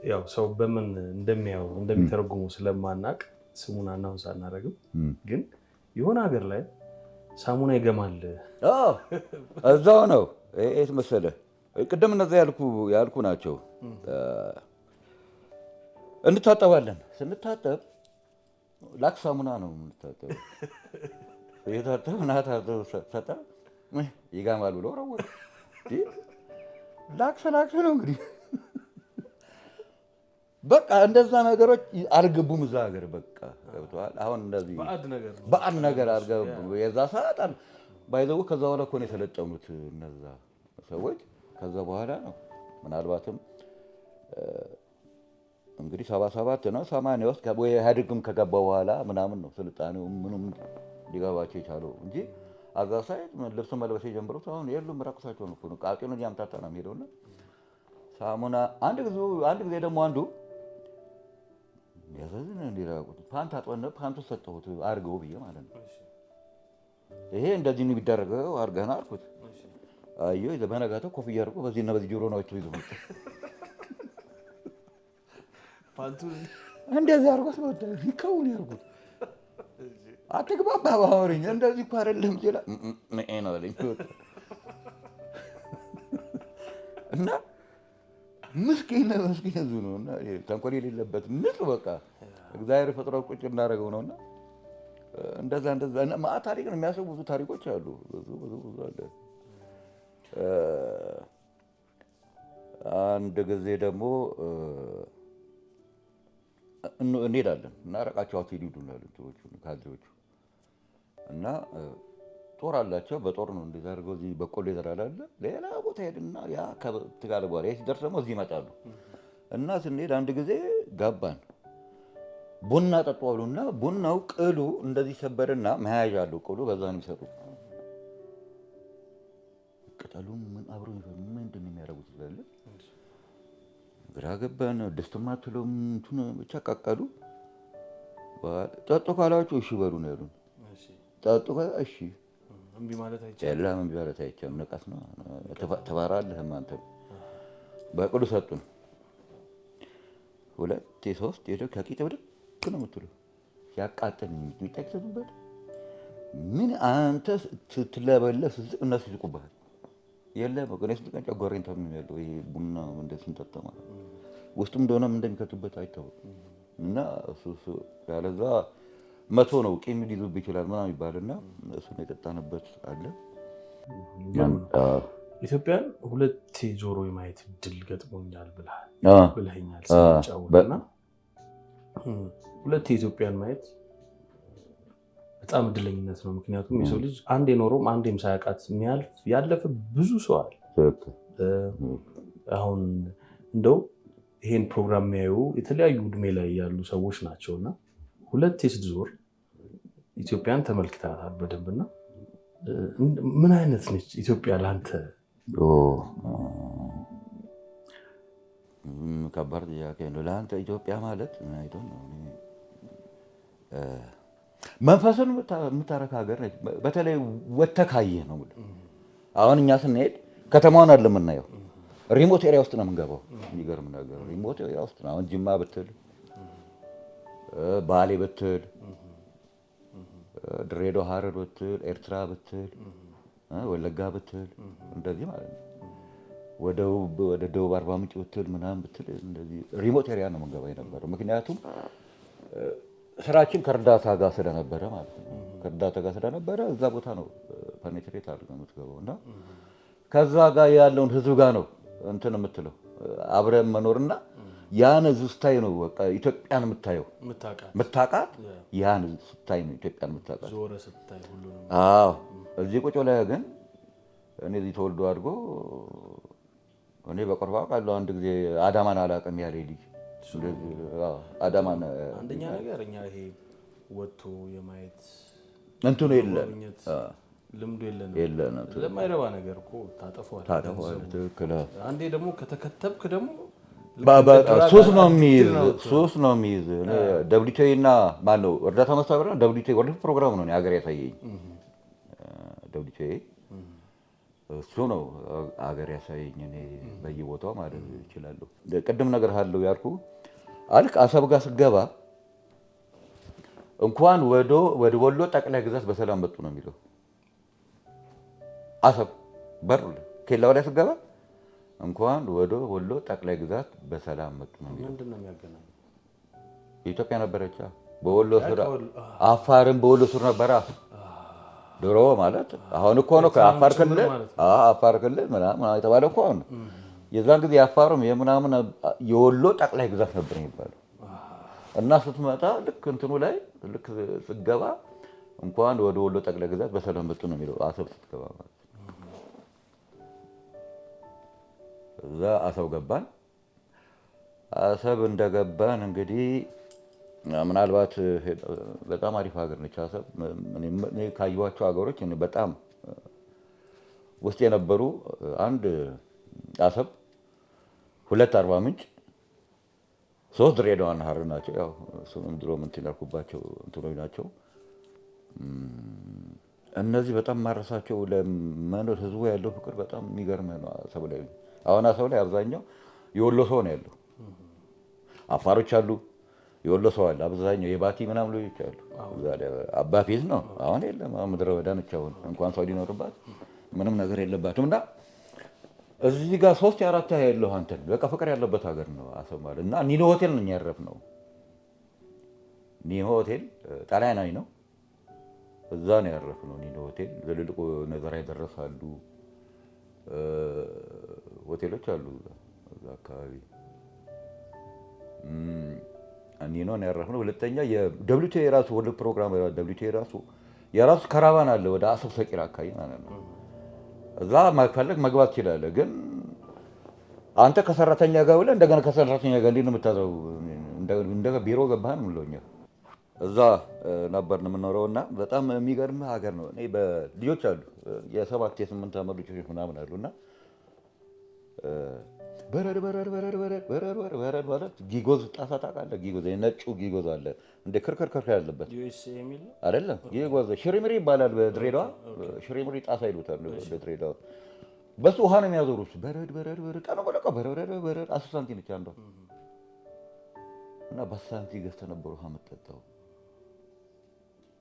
ያው ሰው በምን እንደሚያው እንደሚተረጉሙ ስለማናቅ ስሙን አናውንስ አናደርግም። ግን የሆነ ሀገር ላይ ሳሙና ይገማል። እዛው ነው የት መሰለህ? ቅድም እነዛ ያልኩ ናቸው። እንታጠባለን። ስንታጠብ ላክ ሳሙና ነው የምንታጠበው። የታጠብ ናታጠብ ሰጠ ይጋማል ብሎ ረወ ላክስ ነው እንግዲህ። በቃ እንደዛ ነገሮች አልገቡም እዛ ሀገር። በቃ ገብተዋል። አሁን እንደዚህ ባዕድ ነገር አልገቡም የዛ ሰዓት ባይዘው። ከዛ በኋላ እኮ ነው የሰለጠኑት እነዛ ሰዎች። ከዛ በኋላ ነው ምናልባትም እንግዲህ 77 ነው 80 ውስጥ ኢህአዴግም ከገባ በኋላ ምናምን ነው ስልጣኔው ምንም ሊገባቸው የቻለው እንጂ አዛ ሳይት ልብስ መልበስ የጀመሩት አሁን የሉም። ራቁታቸውን እኮ ነው። ቃጤኑን ያምታታ ነው የሚሄደውና ሳሙና አንድ ጊዜ ደግሞ አንዱ ያዘዝን እንዲራቁት ፓንት አጥወነ ፓንቱ ሰጠሁት አድርገው ብዬ ማለት ነው። ይሄ እንደዚህ ነው የሚደረገው አድርገን አልኩት። አየሁ በነጋታው ኮፍያ አድርጎ በዚህና በዚህ ጆሮ ነው ይዞ መጣ። ፓንቱን እንደዚህ አድርጎ ስለወጣ ይከውን ያርጉት አትግባባ ባወሪኝ እንደዚህ እኮ አይደለም ይላል ነው አለኝ። እና ምስኪን እዚሁ ነው እና ተንኮል የሌለበት ንጹህ በቃ እግዚአብሔር ፈጥሮ ቁጭ እናደርገው ነውና እንደዛ እና ማታ ታሪክ ነው የሚያስቡ ብዙ ታሪኮች አሉ። ብዙ አለ። አንድ ጊዜ ደግሞ እንሄዳለን እና ረቃቸው አትሄዱ ይሉናል እንትኖቹ ካድሬዎቹ እና ጦር አላቸው። በጦር ነው እንደዛ አድርገው እዚህ በቆሎ ይዘራል አለ ሌላ ቦታ ሄድና ያ ከትጋለ በኋላ ሲደርስ ደግሞ እዚህ ይመጣሉ እና ስንሄድ አንድ ጊዜ ገባን። ቡና ጠጡ አሉና ቡናው ቅሉ እንደዚህ ሰበርና መያዣ አለው ቅሉ በዛ ነው የሚሰጡት። ቅጠሉ ምን አብሮ ምንድን ነው የሚያደርጉት ይላል። ግራ ገባን። ደስተማ አትለውም እንትን ብቻ ቀቀሉ። ጠጡ ካላችሁ እሺ በሉ ነው ያሉን። ጠጡ እሺ እምቢ ማለት አይቻልም። እምቢ ማለት አይቻልም። ንቀት ነው ተባራለህም አንተ። በቅሉ ሰጡን። ሁለቴ ሶስት ሄደው ከቂጥ ብድግ ነው የምትለው ሲያቃጥል የሚጠቅስበት ምን አንተ ስትለበለብ ስትስቅ እነሱ ይስቁብሃል። የለም ግን እሱ ቀን ጨጓራዬን ታምሜ ያለው ይሄ ቡና እንደዚህ ስንጠጣ ማለት ውስጡም እንደሆነም እንደሚከቱበት አይታወቅም። እና እሱ ያለዛ መቶ ነው ቂም ሊይዙብህ ይችላል ምናምን ይባልና እሱን የጠጣንበት አለ። ኢትዮጵያን ሁለቴ ዞሮ የማየት እድል ገጥሞኛል ብለኸኛል ስንጫወትና ሁለቴ ኢትዮጵያን ማየት በጣም እድለኝነት ነው። ምክንያቱም የሰው ልጅ አንዴ ኖሮም አንዴም ሳያውቃት ያለፈ ብዙ ሰው አለ። አሁን እንደው ይሄን ፕሮግራም የሚያዩ የተለያዩ እድሜ ላይ ያሉ ሰዎች ናቸውና ሁለቴ ስትዞር ኢትዮጵያን ተመልክተናል በደንብና ምን አይነት ነች ኢትዮጵያ ለአንተ? ከባድ ጥያቄ ነው። ለአንተ ኢትዮጵያ ማለት መንፈስን የምታረካ ሀገር ነች። በተለይ ወጥተህ ካየህ ነው። አሁን እኛ ስንሄድ ከተማዋን አይደለም የምናየው፣ ሪሞት ኤሪያ ውስጥ ነው የምንገባው። የሚገርም ነገር ሪሞት ኤሪያ ውስጥ ነው። አሁን ጅማ ብትል፣ ባሌ ብትል፣ ድሬዳዋ፣ ሀረር ብትል፣ ኤርትራ ብትል፣ ወለጋ ብትል እንደዚህ ማለት ነው። ወደ ደቡብ አርባ ምንጭ ብትል ምናምን ብትል እንደዚህ ሪሞት ኤሪያ ነው የምንገባው የነበረው። ምክንያቱም ስራችን ከእርዳታ ጋር ስለነበረ ማለት ነው። ከእርዳታ ጋር ስለነበረ እዛ ቦታ ነው ፐኔትሬት አድርገህ የምትገባው እና ከዛ ጋር ያለውን ህዝብ ጋር ነው እንትን የምትለው አብረን መኖርና ያን ህዝብ ስታይ ነው በቃ ኢትዮጵያን የምታየው የምታውቃት ያን ስታይ ነው ኢትዮጵያን የምታውቃት። አዎ እዚህ ቁጭ ብለህ ግን እኔ እዚህ ተወልዶ አድጎ እኔ በቅርብ አውቃለሁ። አንድ ጊዜ አዳማን አላውቅም ያለ ልጅ አዳማን አንደኛ ነገር እኛ ይሄ ወጥቶ የማየት እንትኑ የለም ልምዱ የለንም። ለማይረባ ነገር እኮ ታጠፈዋለህ። ትክክል። አንዴ ደግሞ ከተከተብክ ደግሞ ሶስት ነው የሚይዝ ደብሊውቲኦ እና ማነው እርዳታ ማስተባበሪያ ደብሊውቲኦ ወርልድ ፕሮግራም ነው ሀገር ያሳየኝ። ደብሊውቲኦ እሱ ነው ሀገር ያሳየኝ። እኔ በየቦታው ማለት እችላለሁ። ቅድም ነገር አለው ያልኩ አልክ አሰብ ጋር ስገባ እንኳን ወደ ወሎ ጠቅላይ ግዛት በሰላም መጡ ነው የሚለው። አሰብ በር ኬላው ላይ ስገባ እንኳን ወደ ወሎ ጠቅላይ ግዛት በሰላም መጡ ነው የሚለው። ምንድን ነው የሚያገናኘው? ኢትዮጵያ ነበረች በወሎ ስር፣ አፋርም በወሎ ስር ነበረ ድሮ ማለት። አሁን እኮ ነው አፋር ክልል ምናምን የተባለው እኮ አሁን። የዛን ጊዜ የአፋርም የምናምን የወሎ ጠቅላይ ግዛት ነበር የሚባለው። እና ስትመጣ ልክ እንትኑ ላይ ልክ ስትገባ እንኳን ወደ ወሎ ጠቅላይ ግዛት በሰላም መጡ ነው የሚለው አሰብ ስትገባ ማለት። እዛ አሰብ ገባን። አሰብ እንደገባን እንግዲህ ምናልባት በጣም አሪፍ ሀገር ነች አሰብ። እኔ ካየኋቸው ሀገሮች በጣም ውስጥ የነበሩ አንድ አሰብ፣ ሁለት አርባ ምንጭ፣ ሶስት ድሬዳዋና ሀረር ናቸው። ያው እሱንም ድሮ እንትን ያልኩባቸው እንትኖች ናቸው። እነዚህ በጣም ማረሳቸው ለመኖር ህዝቡ ያለው ፍቅር በጣም የሚገርም ነው። አሰብ ላይ አሁን አሰብ ላይ አብዛኛው የወሎ ሰው ነው ያለው። አፋሮች አሉ፣ የወሎ ሰው አለ አብዛኛው፣ የባቲ ምናምን ልጆች አሉ። አባ ፊት ነው አሁን የለም። ምድረ በዳ ነች አሁን እንኳን ሰው ሊኖርባት ምንም ነገር የለባትም። እና እዚህ ጋር 3-4 ያለው አንተን በቃ ፍቅር ያለበት ሀገር ነው አሰብ ማለት። እና ኒኖ ሆቴል ነው ያረፍነው። ኒኖ ሆቴል ጣሊያናዊ ነው። እዛ ነው ያረፍነው ኒኖ ሆቴል። ትልልቁ ነዘራ ይደረሳሉ ሆቴሎች አሉ እዛ አካባቢ። ኒኖ ነው ያረፍነው። ሁለተኛ የደብሊው ቲ የራሱ ወርልድ ፕሮግራም ደብሊው ቲ የራሱ ካራቫን አለ ወደ አሰብ ሰቂር አካባቢ ማለት ነው። እዛ ማክፈለግ መግባት ትችላለህ። ግን አንተ ከሰራተኛ ጋር ብለህ እንደገና ከሰራተኛ ጋር እንዴት ነው የምታዘው? እንደ ቢሮ ገባህን ምንለውኛ እዛ ነበር የምኖረው። እና በጣም የሚገርም ሀገር ነው። እኔ ልጆች አሉ የ7-8 ዓመት ልጆች ምናምን አሉ። እና በረድ በረድ በረድ በረድ በረድ በረድ በረድ ጊጎዝ ጣሳ ታውቃለህ? ጊጎዝ ነጩ ጊጎዝ አለ እንደ ክርክር ያለበት አይደለም። ጊጎዝ ሽሪምሪ ይባላል በድሬዳዋ። ሽሪምሪ ጣሳ ይሉታል በድሬዳዋ። በሱ ውሃ ነው የሚያዞሩት። በረድ በረድ በረድ ቀኑ በለቀ በረድ በረድ 10 ሳንቲም ነች አንዷ። እና በሳንቲ ገዝተህ ነበር ውሃ የምትጠጣው።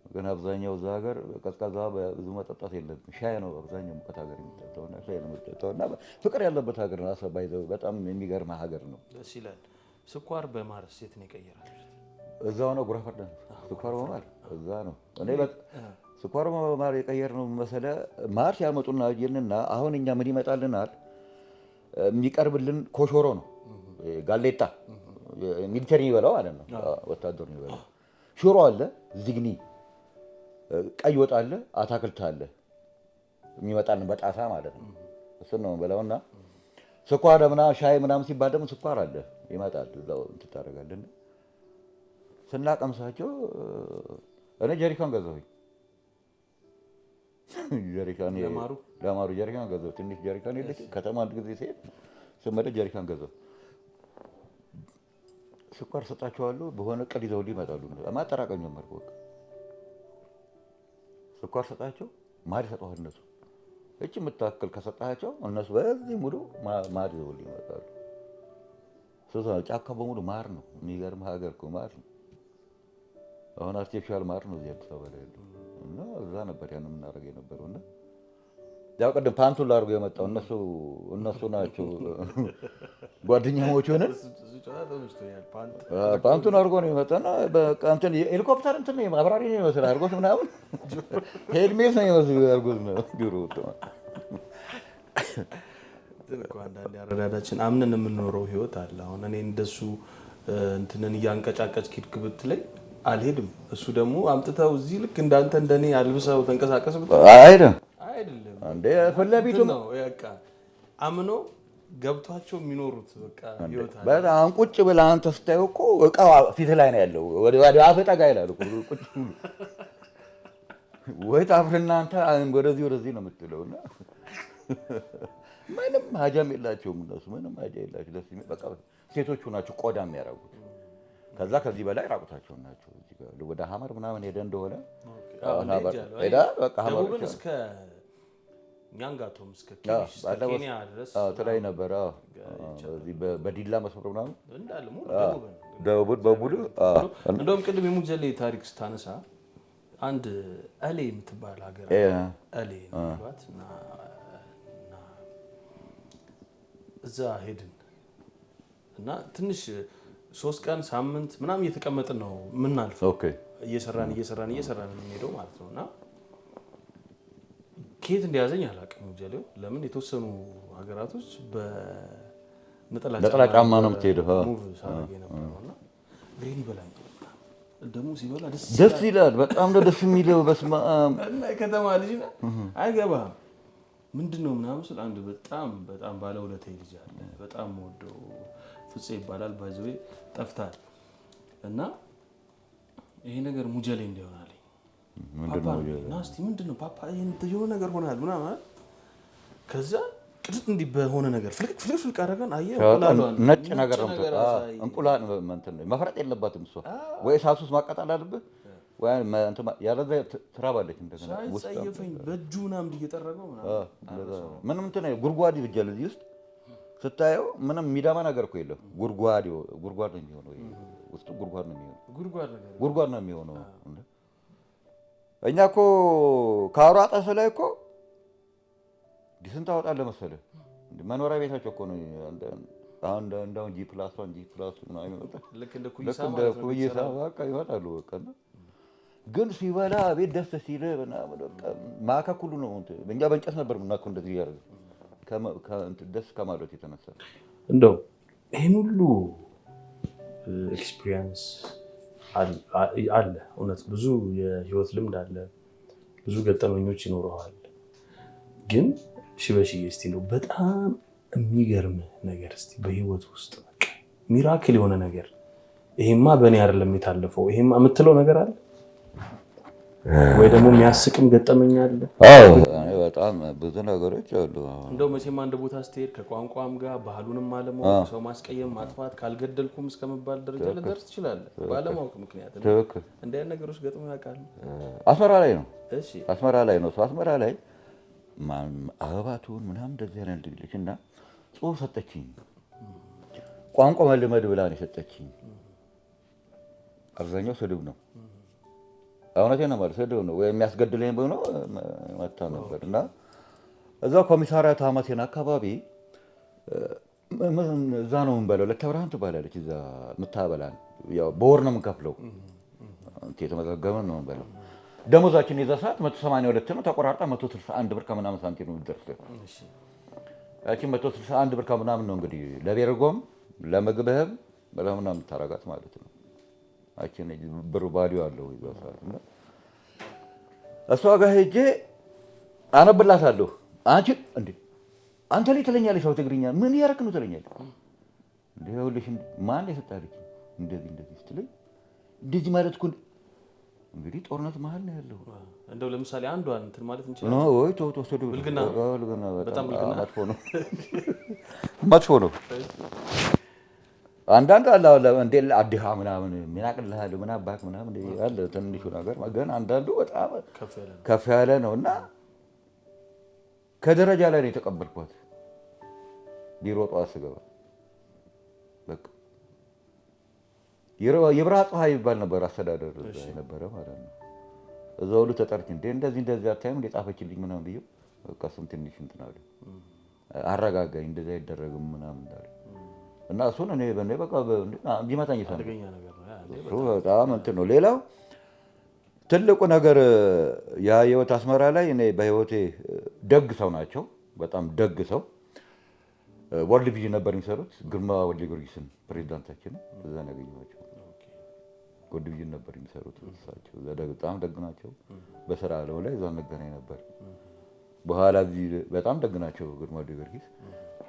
ግን አብዛኛው እዛ ሀገር ቀዝቃዛ ብዙ መጠጣት የለብም። ሻይ ነው አብዛኛው ሙቀት ሀገር የሚጠጣው እና ሻይ ነው የሚጠጣው። እና ፍቅር ያለበት ሀገር ነው አሰብ። ባይዘው በጣም የሚገርም ሀገር ነው። ደስ ይላል። ስኳር በማር ሴት ነው የቀየራችሁት? እዛው ነው ጉራ ፈርዳ ስኳር በማር እዛ ነው። እኔ ስኳር በማር የቀየርነው መሰለህ ማር ሲያመጡና ይልና አሁን እኛ ምን ይመጣልናል? የሚቀርብልን ኮሾሮ ነው ጋሌጣ ሚሊተሪ ይበላው ማለት ነው። ወታደር ነው ይበላው። ሽሮ አለ፣ ዝግኒ፣ ቀይ ወጥ አለ፣ አታክልት አለ የሚመጣልን በጣሳ ማለት ነው። እሱን ነው የምንበላውና ስኳር ምናምን ሻይ ምናምን ሲባል ደግሞ ስኳር አለ ይመጣል። እዛው እንትን ታደርጋለህ። ስናቀምሳቸው እኔ ጀሪካን ገዛሁኝ። ጀሪካን ለማሩ ጀሪካን ገዛሁ። ትንሽ ጀሪካን የለች ከተማ አንድ ጊዜ ሲሄድ ስመለስ ጀሪካን ገዛሁ። ስኳር ሰጣቸዋለሁ። በሆነ ቀን ይዘውልኝ ይመጣሉ። ማጠራቀም ጀመርኩ። በቃ ስኳር ሰጣቸው፣ ማር ይሰጠዋል እነሱ። እቺ የምታክል ከሰጣቸው እነሱ በዚህ ሙሉ ማር ይዘውልኝ ይመጣሉ። ጫካ በሙሉ ማር ነው። የሚገርም ሀገር እኮ ማር ነው። አሁን አርቲፊሻል ማር ነው እዚህ አዲስ አበባ ላይ ያለው። እና እዛ ነበር ያን የምናደርገው የነበረው። እና ያው ቅድም ፓንቱን ላድርጎ የመጣው እነሱ ናቸው ጓደኛሞች ሆነን ፓንቱን አድርጎ ነው የመጣና በቃ እንትን ሄሊኮፕተር እንትን አብራሪ ነው ይመስላል አድርጎት ምናምን ሄልሜት ነው ይመስል አድርጎት ነው ቢሮ አንዳንዴ አረዳዳችን አምነን የምንኖረው ህይወት አለ። አሁን እኔ እንደሱ እንትንን እያንቀጫቀጭ ኪድክ ብትለኝ አልሄድም። እሱ ደግሞ አምጥተው እዚህ ልክ እንዳንተ እንደኔ አልብሰው ተንቀሳቀስ አይደለም እንዴ ፈለቢቱ ነው በቃ አምኖ ገብቷቸው የሚኖሩት በቃ ህይወት አለ። በጣም ቁጭ ብለህ አንተ ስታየው እኮ እቃው ፊት ላይ ነው ያለው። ወደ አፍ ጠጋ ይላል እኮ ቁጭ ወይ ታፍርና አንተ ወደዚህ ነው የምትለውና ምንም ሀጃም የላቸውም እነሱ ምንም ሀጃ የላቸው። ደስ የሚል በቃ ሴቶቹ ናቸው ቆዳ የሚያረጉት። ከዚህ በላይ ራቁታቸውን ናቸው። እዚህ ጋር ወደ ሀመር ምናምን ሄደ እንደሆነ በቃ ሀመር እስከ ኛንጋቶም እስከ ኬንያ ድረስ ተላይ ነበር። በዲላ መስመር ምናምን እንዳለ ሙሉ በሙሉ እንደውም ቅድም የሙጀሌ ታሪክ ስታነሳ አንድ አሌ የምትባል ሀገር አሌ ማለት እና እዛ ሄድን እና ትንሽ 3 ቀን ሳምንት ምናምን እየተቀመጥን ነው የምናልፈው። እየሰራን የምንሄደው ማለት ነው። እና ከየት እንደያዘኝ አላውቅም ሙጀሌው። ለምን የተወሰኑ ሀገራቶች በነጠላ ጫማ ነው የምትሄደው። ሙቭ ሳደርግ የነበረውና ግሬን ይበላኝ ደግሞ ሲበላ ደስ ይላል። በጣም ነው ደስ የሚለው። በስመ አብ እና የከተማ ልጅ ነህ አይገባህም። ምንድነው ምናምን ስለ አንድ በጣም ባለውለታዬ ልጅ አለ። በጣም ወደው ፍፄ ይባላል። ባይዘዌ ጠፍታል። እና ይሄ ነገር ሙጀሌ እንዲሆን አለኝ። ምንድነው ፓፓ የሆነ ነገር ሆናል ምናምን። ከዛ ቅድት እንዲህ በሆነ ነገር ፍልቅ አደረገን። አየህ ነጭ ነገር ነው። እንቁላል መፍረጥ የለባትም እሷ። ወይ እሳት ውስጥ ማቃጠል አለብህ ወይ ያለዛ ትራባለች እንደገና ሳይጸየፈኝ በእጁ ምናምን እየጠረገው ምንም እንትን ጉድጓድ ይብጃል እዚህ ውስጥ ስታየው ምንም የሚዳማ ነገር እኮ የለም። ጉድጓድ ነው የሚሆነው ውስጡ ጉድጓድ ነው የሚሆነው ጉድጓድ ነው የሚሆነው። እኛ እኮ ከአውራ ጣስ ላይ እኮ ስንት ታወጣለህ መሰለህ? መኖሪያ ቤታቸው እኮ ነው አሁን እንደው G+1 G+2 ምናምን ይመጣል። ልክ እንደ ኩይሳ በቃ ይወጣሉ በቃ። ግን ሲበላ ቤት ደስ ሲል ምናምን በቃ ማከክ ሁሉ ነው እንትን እኛ በእንጨት ነበር የምናከው እንደዚህ ያደርግ ደስ ከማለት የተነሳ እንደው ይሄን ሁሉ ኤክስፒሪየንስ አለ። እውነት ብዙ የህይወት ልምድ አለ፣ ብዙ ገጠመኞች ይኖረዋል። ግን ሽበሽዬ እስቲ ነው በጣም የሚገርም ነገር እስቲ በህይወት ውስጥ በቃ ሚራክል የሆነ ነገር ይሄማ በእኔ አይደለም የታለፈው ይሄማ የምትለው ነገር አለ ወይ? ደግሞ የሚያስቅም ገጠመኝ አለ? አዎ በጣም ብዙ ነገሮች አሉ። እንደው መቼም አንድ ቦታ ስትሄድ ከቋንቋም ጋር ባህሉንም አለማወቅ፣ ሰው ማስቀየም፣ ማጥፋት ካልገደልኩም እስከመባል ደረጃ ልደርስ ትችላለህ ባለማወቅ ምክንያት። ትክክል። እንዲህ አይነት ነገሮች ገጥሞ ያውቃሉ? አስመራ ላይ ነው። እሺ አስመራ ላይ ነው። አስመራ ላይ አበባቱን ምናምን እንደዚህ አይነት ልጅ እና ጽሁፍ ሰጠችኝ። ቋንቋ መልመድ ብላ ነው የሰጠችኝ። አብዛኛው ስድብ ነው። እውነቴን ነው ማለት ስድብ ነው ወይ የሚያስገድለኝ ብሎ መታ ነበር እና እዛው ኮሚሳሪያት አመቴን አካባቢ እዛ ነው የምንበለው። ለተብርሃን ትባላለች እዛ የምታበላን ያው በወር ነው የምንከፍለው። የተመዘገበን ነው የምንበለው። ደሞዛችን የዛ ሰዓት 182 ነው። ተቆራርጣ 161 ብር ከምናምን ሳንቲም ነው የምትደርሰው። ያቺን 161 ብር ከምናምን ነው እንግዲህ ለቤርጎም ለምግብህም ለምናምን የምታረጋት ማለት ነው። ያቺን ብር ባዲዮ አለው ይዛ ሰዓት እና እሷ ጋር ሄጄ አነብላታለሁ። አንተ ላይ ትለኛለች ሰው ትግርኛ ምን ያረክ ነው ትለኛለች። እንዴ ይኸውልሽ ማን የሰጣልኝ እንደዚህ ስትለኝ እንደዚህ ማለት እኮ እንግዲህ ጦርነት መሀል ነው ያለው። እንደው ለምሳሌ አንዷን እንትን ማለት እንችላለን ነው ወይ ተወሰደ ብልግና በጣም መጥፎ ነው። አንዳንድ አለ እንደ አዲሃ ምናምን ምናቅልሃል ምናባክ ምናምን አለ ትንሹ ነገር ግን አንዳንዱ በጣም ከፍ ያለ ነው እና ከደረጃ ላይ ነው የተቀበልኳት። ቢሮ ጠዋት ስገባ በቃ የብርሃ ፀሐይ ይባል ነበር አስተዳደር ነበረ ማለት ነው። እዛው ሁሉ ተጠርቼ እንደዚህ አታይም እንደ ጻፈችልኝ ምናምን ብዬ በቃ ስም ትንሽ እንትን አለ አረጋጋኝ። እንደዚህ አይደረግም ምናምን እንዳለ እና እሱን እኔ በቃ ቢመታኝ አደገኛ ነገር ነው። እሱ በጣም እንትን ነው። ሌላው ትልቁ ነገር ያየሁት አስመራ ላይ እኔ በህይወቴ ደግ ሰው ናቸው። በጣም ደግ ሰው ወርልድ ቪዥን ነበር የሚሰሩት። ግርማ ወልደ ጊዮርጊስን ፕሬዝዳንታችን እዛ ነው ያገኘኋቸው። ወርልድ ቪዥን ነበር የሚሰሩት እሳቸው። በጣም ደግ ናቸው። በስራ አለው ላይ እዛ እንገናኝ ነበር። በኋላ እዚህ በጣም ደግ ናቸው ግርማ ወልደ ጊዮርጊስ።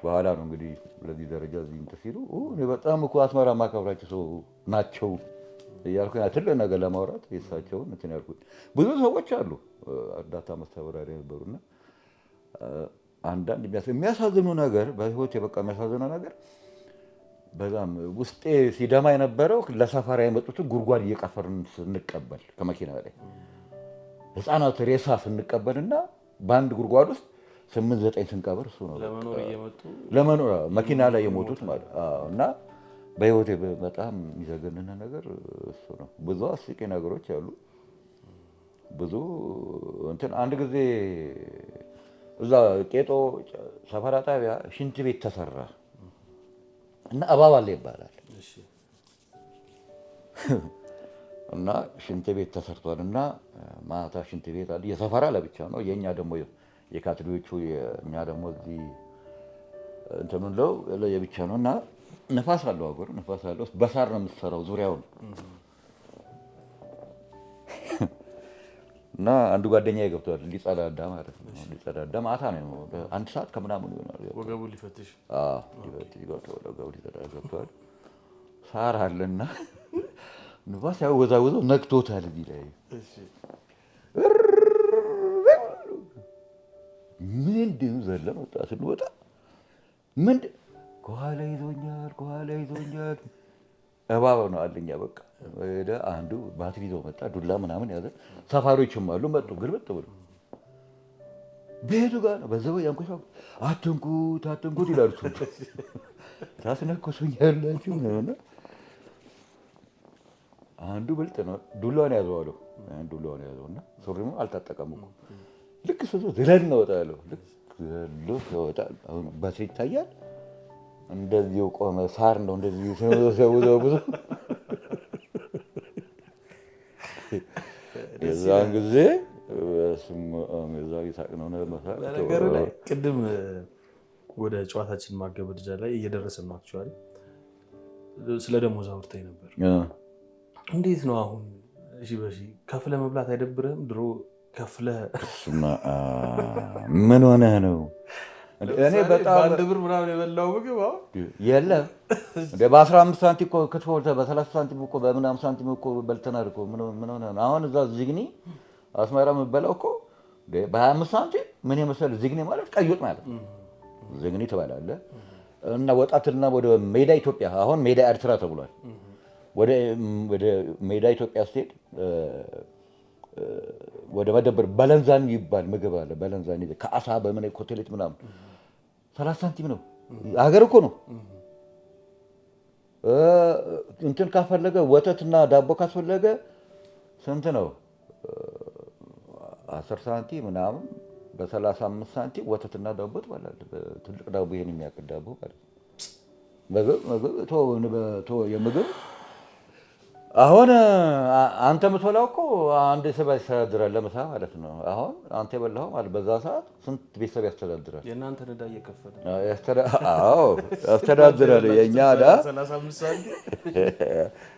በኋላ ነው እንግዲህ ለዚህ ደረጃ እዚህ እንትን ሲሉ እኔ በጣም እኮ አስመራ ማከብራቸው ሰው ናቸው እያልኩኝ ትልቅ ነገር ለማውራት የእሳቸውን እንትን ያልኩኝ። ብዙ ሰዎች አሉ እርዳታ መስተባበሪያ የነበሩና አንዳንድ የሚያሳዝኑ ነገር በህይወት የበቃ የሚያሳዝነው ነገር በጣም ውስጤ ሲደማ የነበረው ለሰፈራ የመጡትን ጉድጓድ እየቀፈርን ስንቀበል ከመኪና ላይ ህፃናት ሬሳ ስንቀበልና በአንድ ጉድጓድ ውስጥ 8-9 ስንቀበር እሱ ነው ለመኖር መኪና ላይ የሞቱት ማለት እና በህይወቴ በጣም የሚዘገንን ነገር እሱ ነው። ብዙ አስቂ ነገሮች አሉ። ብዙ እንትን አንድ ጊዜ እዛ ቄጦ ሰፈራ ጣቢያ ሽንት ቤት ተሰራ እና እባብ አለ ይባላል እና ሽንት ቤት ተሰርቷል እና ማታ ሽንት ቤት አለ። የሰፈራ ለብቻ ነው፣ የኛ ደግሞ የካቶሊኮቹ የኛ ደግሞ እዚህ እንትኑ ነው ለየብቻ ነው እና ነፋስ አለው አገሩ ነፋስ አለው። በሳር ነው የምትሰራው ዙሪያውን እና አንዱ ጓደኛዬ ገብቷል ሊጸዳዳ ማለት ነው። ሊጸዳዳ ማታ ነው 1 ሰዓት ከምናምን ይሆናል። ወገቡ ሊፈትሽ ገብቷል። ሳር አለና ንፋስ ያወዛወዘው ነክቶታል እዚህ ላይ ምንድን ዘለን ወጣ ስንወጣ ምንድን ከኋላ ይዞኛል እባብ ነው አለኛ። በቃ ወደ አንዱ ባትሪ ይዞ መጣ፣ ዱላ ምናምን ያዘ። ሰፋሪዎችም አሉ መጡ፣ ግልብጥ ብሎ ቤቱ ጋር ነው በዛው ያንቆሻ አትንኩት ይላሉ። ታስነኩሱኛላችሁ ነውና አንዱ ብልጥ ነው ዱላውን ያዘው አለው። ዱላውን ያዘውና ሱሪሙ አልታጠቀም እኮ ልክ ሰው ዝለን ነው ወጣለው። ልክ ዘሎ ይወጣል። አሁን ባትሪ ይታያል። እንደዚህ ቆመ። ሳር ነው እንደዚህ ሰው የዛን ጊዜ ነገሩ ላይ ቅድም ወደ ጨዋታችን ማገበደጃ ላይ እየደረስን ነው። አክቹዋሊ ስለ ደሞዝ አውርተኝ ነበር። እንዴት ነው አሁን? እሺ በሺ ከፍለህ መብላት አይደብርህም? ድሮ ከፍለህ ምን ሆነህ ነው? እኔ በጣም በአንድ ብር ምናምን የበላው ምግብ አሁን የለም። በ15 ሳንቲም እኮ ክትፎ በ30 ሳንቲም እኮ በምናምን ሳንቲም እኮ በልተናል እኮ። ምን ሆነህ ነው አሁን? እዛ ዚግኒ አስመራ የምትበላው እኮ በ25 ሳንቲም ምን የመሰለህ ዚግኒ ማለት ቀይ ወጥ ማለት ዚግኒ ትበላለህ። እና ወጣትና ወደ ሜዳ ኢትዮጵያ አሁን ሜዳ ኤርትራ ተብሏል። ወደ ሜዳ ኢትዮጵያ ስትሄድ ወደ መደበር በለንዛን ይባል ምግብ አለ። በለንዛን ከአሳ በምን ኮቴሌት ምናምን 30 ሳንቲም ነው። ሀገር እኮ ነው። እንትን ካፈለገ ወተትና ዳቦ ካስፈለገ ስንት ነው? 10 ሳንቲም ምናምን በ35 ሳንቲም ወተትና ዳቦ ትበላለህ። ትልቅ ዳቦ ይሄን የሚያክል ዳቦ ማለት ነው። የምግብ አሁን አንተ የምትበላው እኮ አንድ ቤተሰብ ያስተዳድራል ለምሳ ማለት ነው። አሁን አንተ የበላኸው ማለት በዛ ሰዓት ስንት ቤተሰብ ያስተዳድራል? የእናንተ ዕዳ እየከፈለ ያስተዳድራል። የእኛ ዕዳ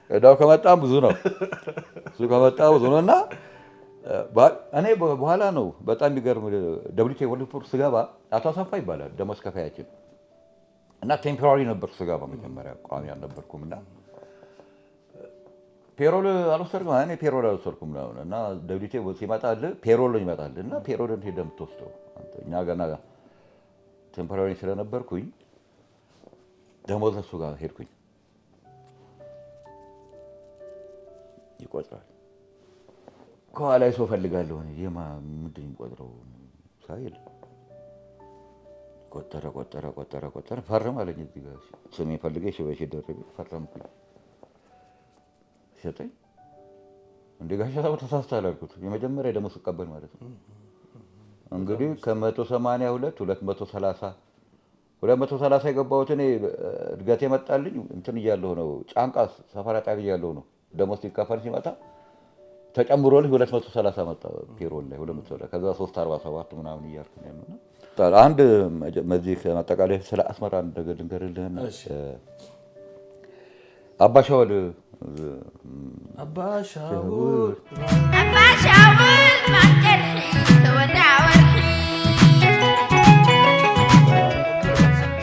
ዕዳው ከመጣም ብዙ ነው። እሱ ከመጣ ብዙ ነው። እና እኔ በኋላ ነው በጣም የሚገርም ደብሊቱ ወልድፖር ስገባ አቶ አሰፋ ይባላል ደሞዝ ከፋያችን እና ቴምፖራሪ ነበር ስገባ መጀመሪያ ቋሚ አልነበርኩም እና ፔሮል አልወሰድኩም። እኔ ፔሮል አልወሰድኩም ምናምን እና ደብሊቴ ሲመጣልህ ፔሮል ይመጣልህ እና ፔሮልን ሄደህ የምትወስደው እኛ ገና ቴምፖራሪ ስለነበርኩኝ ደሞዝ እሱ ጋር ሄድኩኝ። ይቆጥራል ከኋላ ሰው እፈልጋለሁ። ምንድን የሚቆጥረው ሳይል ቆጠረ ፈርም አለኝ። እዚህ ጋር ስሜ ፈልጌ ሽበሽ ደረገ ፈረምኩኝ። ሲሰጠኝ እንደ ጋሻ ተሳስተሃል አልኩት። የመጀመሪያ ደሞዝ ስቀበል ማለት ነው። እንግዲህ ከ182 230 የገባሁት እኔ እድገት የመጣልኝ እንትን እያለሁ ነው። ጫንቃ ሰፈራ ጣቢያ እያለሁ ነው። ደሞዝ ሲከፈል ሲመጣ ተጨምሮልኝ 230 መጣ ፔሮል ላይ 230 ከዛ 347 ምናምን እያልኩ ነው። አንድ መዚህ ከማጠቃለያ ስለ አስመራ ነገር ልንገርልህና አባሻውል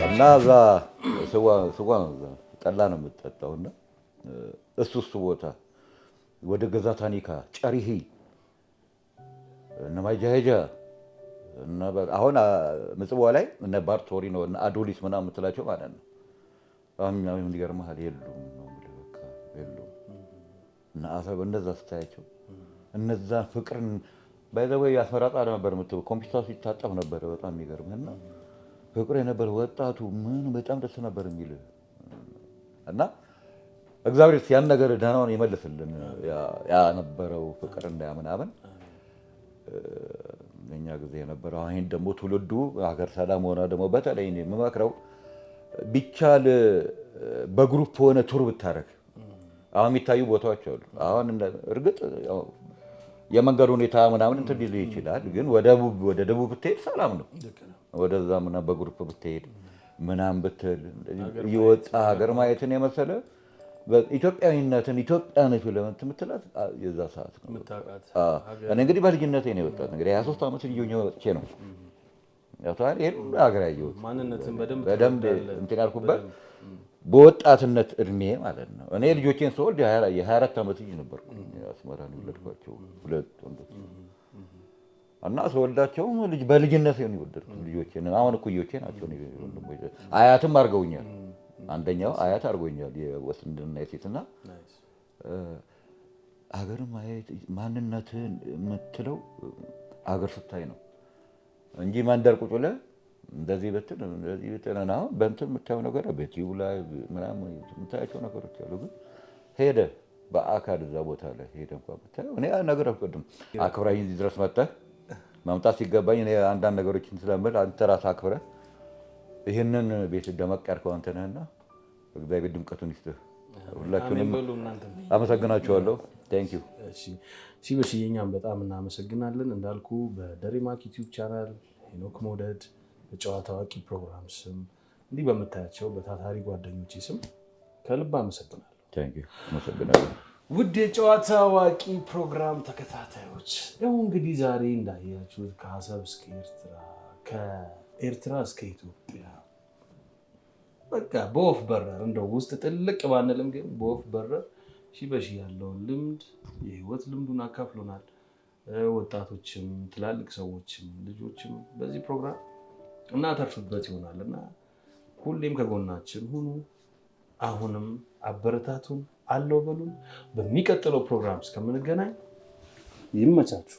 እና እዛ ስዋ ጠላ ነው የምትጠጣው እና እሱ ቦታ ወደ ገዛታኒካ ጨሪሂ እነ ማጃሄጃ አሁን ምጽዋ ላይ እነ ባርቶሪኖ እነ አዶሊስ ምናምን የምትላቸው ማለት ነው። አሁን ይገርምሃል የሉም ነው በቃ የሉም። እና አሰብ እንደዛ ስታያቸው እነዛ ፍቅርን ባይዘው ያስመራጣ ነበር የምትለው ኮምፒውተር ሲታጠፍ ነበር። በጣም የሚገርምህና ፍቅር የነበር ወጣቱ ምን በጣም ደስ ነበር የሚል እና እግዚአብሔር ያን ነገር ደህናውን ይመልስልን። ያ ነበረው ፍቅር እና ምናምን እኛ ጊዜ የነበረው አሁን ደግሞ ትውልዱ ሀገር ሰላም ሆነ ደግሞ በተለይ የምመክረው ቢቻል በግሩፕ ሆነ ቱር ብታረግ። አሁን የሚታዩ ቦታዎች አሉ። አሁን እርግጥ የመንገድ ሁኔታ ምናምን እንትን ሊል ይችላል፣ ግን ወደ ደቡብ ብትሄድ ሰላም ነው። ወደዛ ምናምን በግሩፕ ብትሄድ ምናምን ብትል እየወጣ ሀገር ማየትን የመሰለ ኢትዮጵያዊነትን ኢትዮጵያ ነች ብለህ የምትላት የዛ ሰዓት ነው። እኔ እንግዲህ በልጅነቴ ነው የወጣሁት። እንግዲህ 23 ዓመት ልጅ ሆኜ ወጥቼ ነው ያውታል ይሄን ሀገር ያየሁት በደንብ እንትን ያልኩበት በወጣትነት እድሜ ማለት ነው። እኔ ልጆቼን ስወልድ የ24 ዓመት ልጅ ነበርኩ። አስመራ ነው የወለድኳቸው ሁለት ወንዶች እና ስወልዳቸው በልጅነት ነው የወለድኩት ልጆቼን። አሁን እኩዮቼ ናቸው። አያትም አድርገውኛል አንደኛው አያት አድርጎኛል የወንድና የሴትና አገር ማየት ማንነትህን የምትለው አገር ስታይ ነው እንጂ መንደር ቁጭ ብለህ እንደዚህ ብትል አሁን በእንትን የምታየው ነገር በቲቪ ላይ ምናምን የምታያቸው ነገሮች አሉ። ግን ሄደህ በአካል እዛ ቦታ ላይ ሄደህ እንኳን ብታየው እኔ ነገር አልቀድም አክብራኝ እዚህ ድረስ መጥተህ ማምጣት ሲገባኝ እኔ አንዳንድ ነገሮችን ስለምል አንተ ራስህ አክብረህ ይህንን ቤት ደመቅ ያድርገው አንተ ነህና እግዚአብሔር ድምቀቱን ይስጥህ። ሁላችሁንም አመሰግናችኋለሁ። ቴንክ ዩ። እሺ በሽዬ እኛም በጣም እናመሰግናለን። እንዳልኩ በደሪማክ ዩቲዩብ ቻናል ሄኖክ መውደድ በጨዋታ አዋቂ ፕሮግራም ስም እንዲህ በምታያቸው በታታሪ ጓደኞቼ ስም ከልብ አመሰግናለሁ። ቴንክ ዩ። አመሰግናለሁ። ውድ የጨዋታ አዋቂ ፕሮግራም ተከታታዮች ያው እንግዲህ ዛሬ እንዳያችሁት ከአሰብ እስከ ኤርትራ ከኤርትራ እስከ ኢትዮጵያ በቃ በወፍ በረር እንደው ውስጥ ጥልቅ ባንልም ግን በወፍ በረር ሺህ በሺህ ያለውን ልምድ የህይወት ልምዱን አካፍሎናል። ወጣቶችም ትላልቅ ሰዎችም ልጆችም በዚህ ፕሮግራም እናተርፍበት ይሆናል እና ሁሌም ከጎናችን ሁኑ። አሁንም አበረታቱን፣ አለው በሉን። በሚቀጥለው ፕሮግራም እስከምንገናኝ ይመቻችሁ።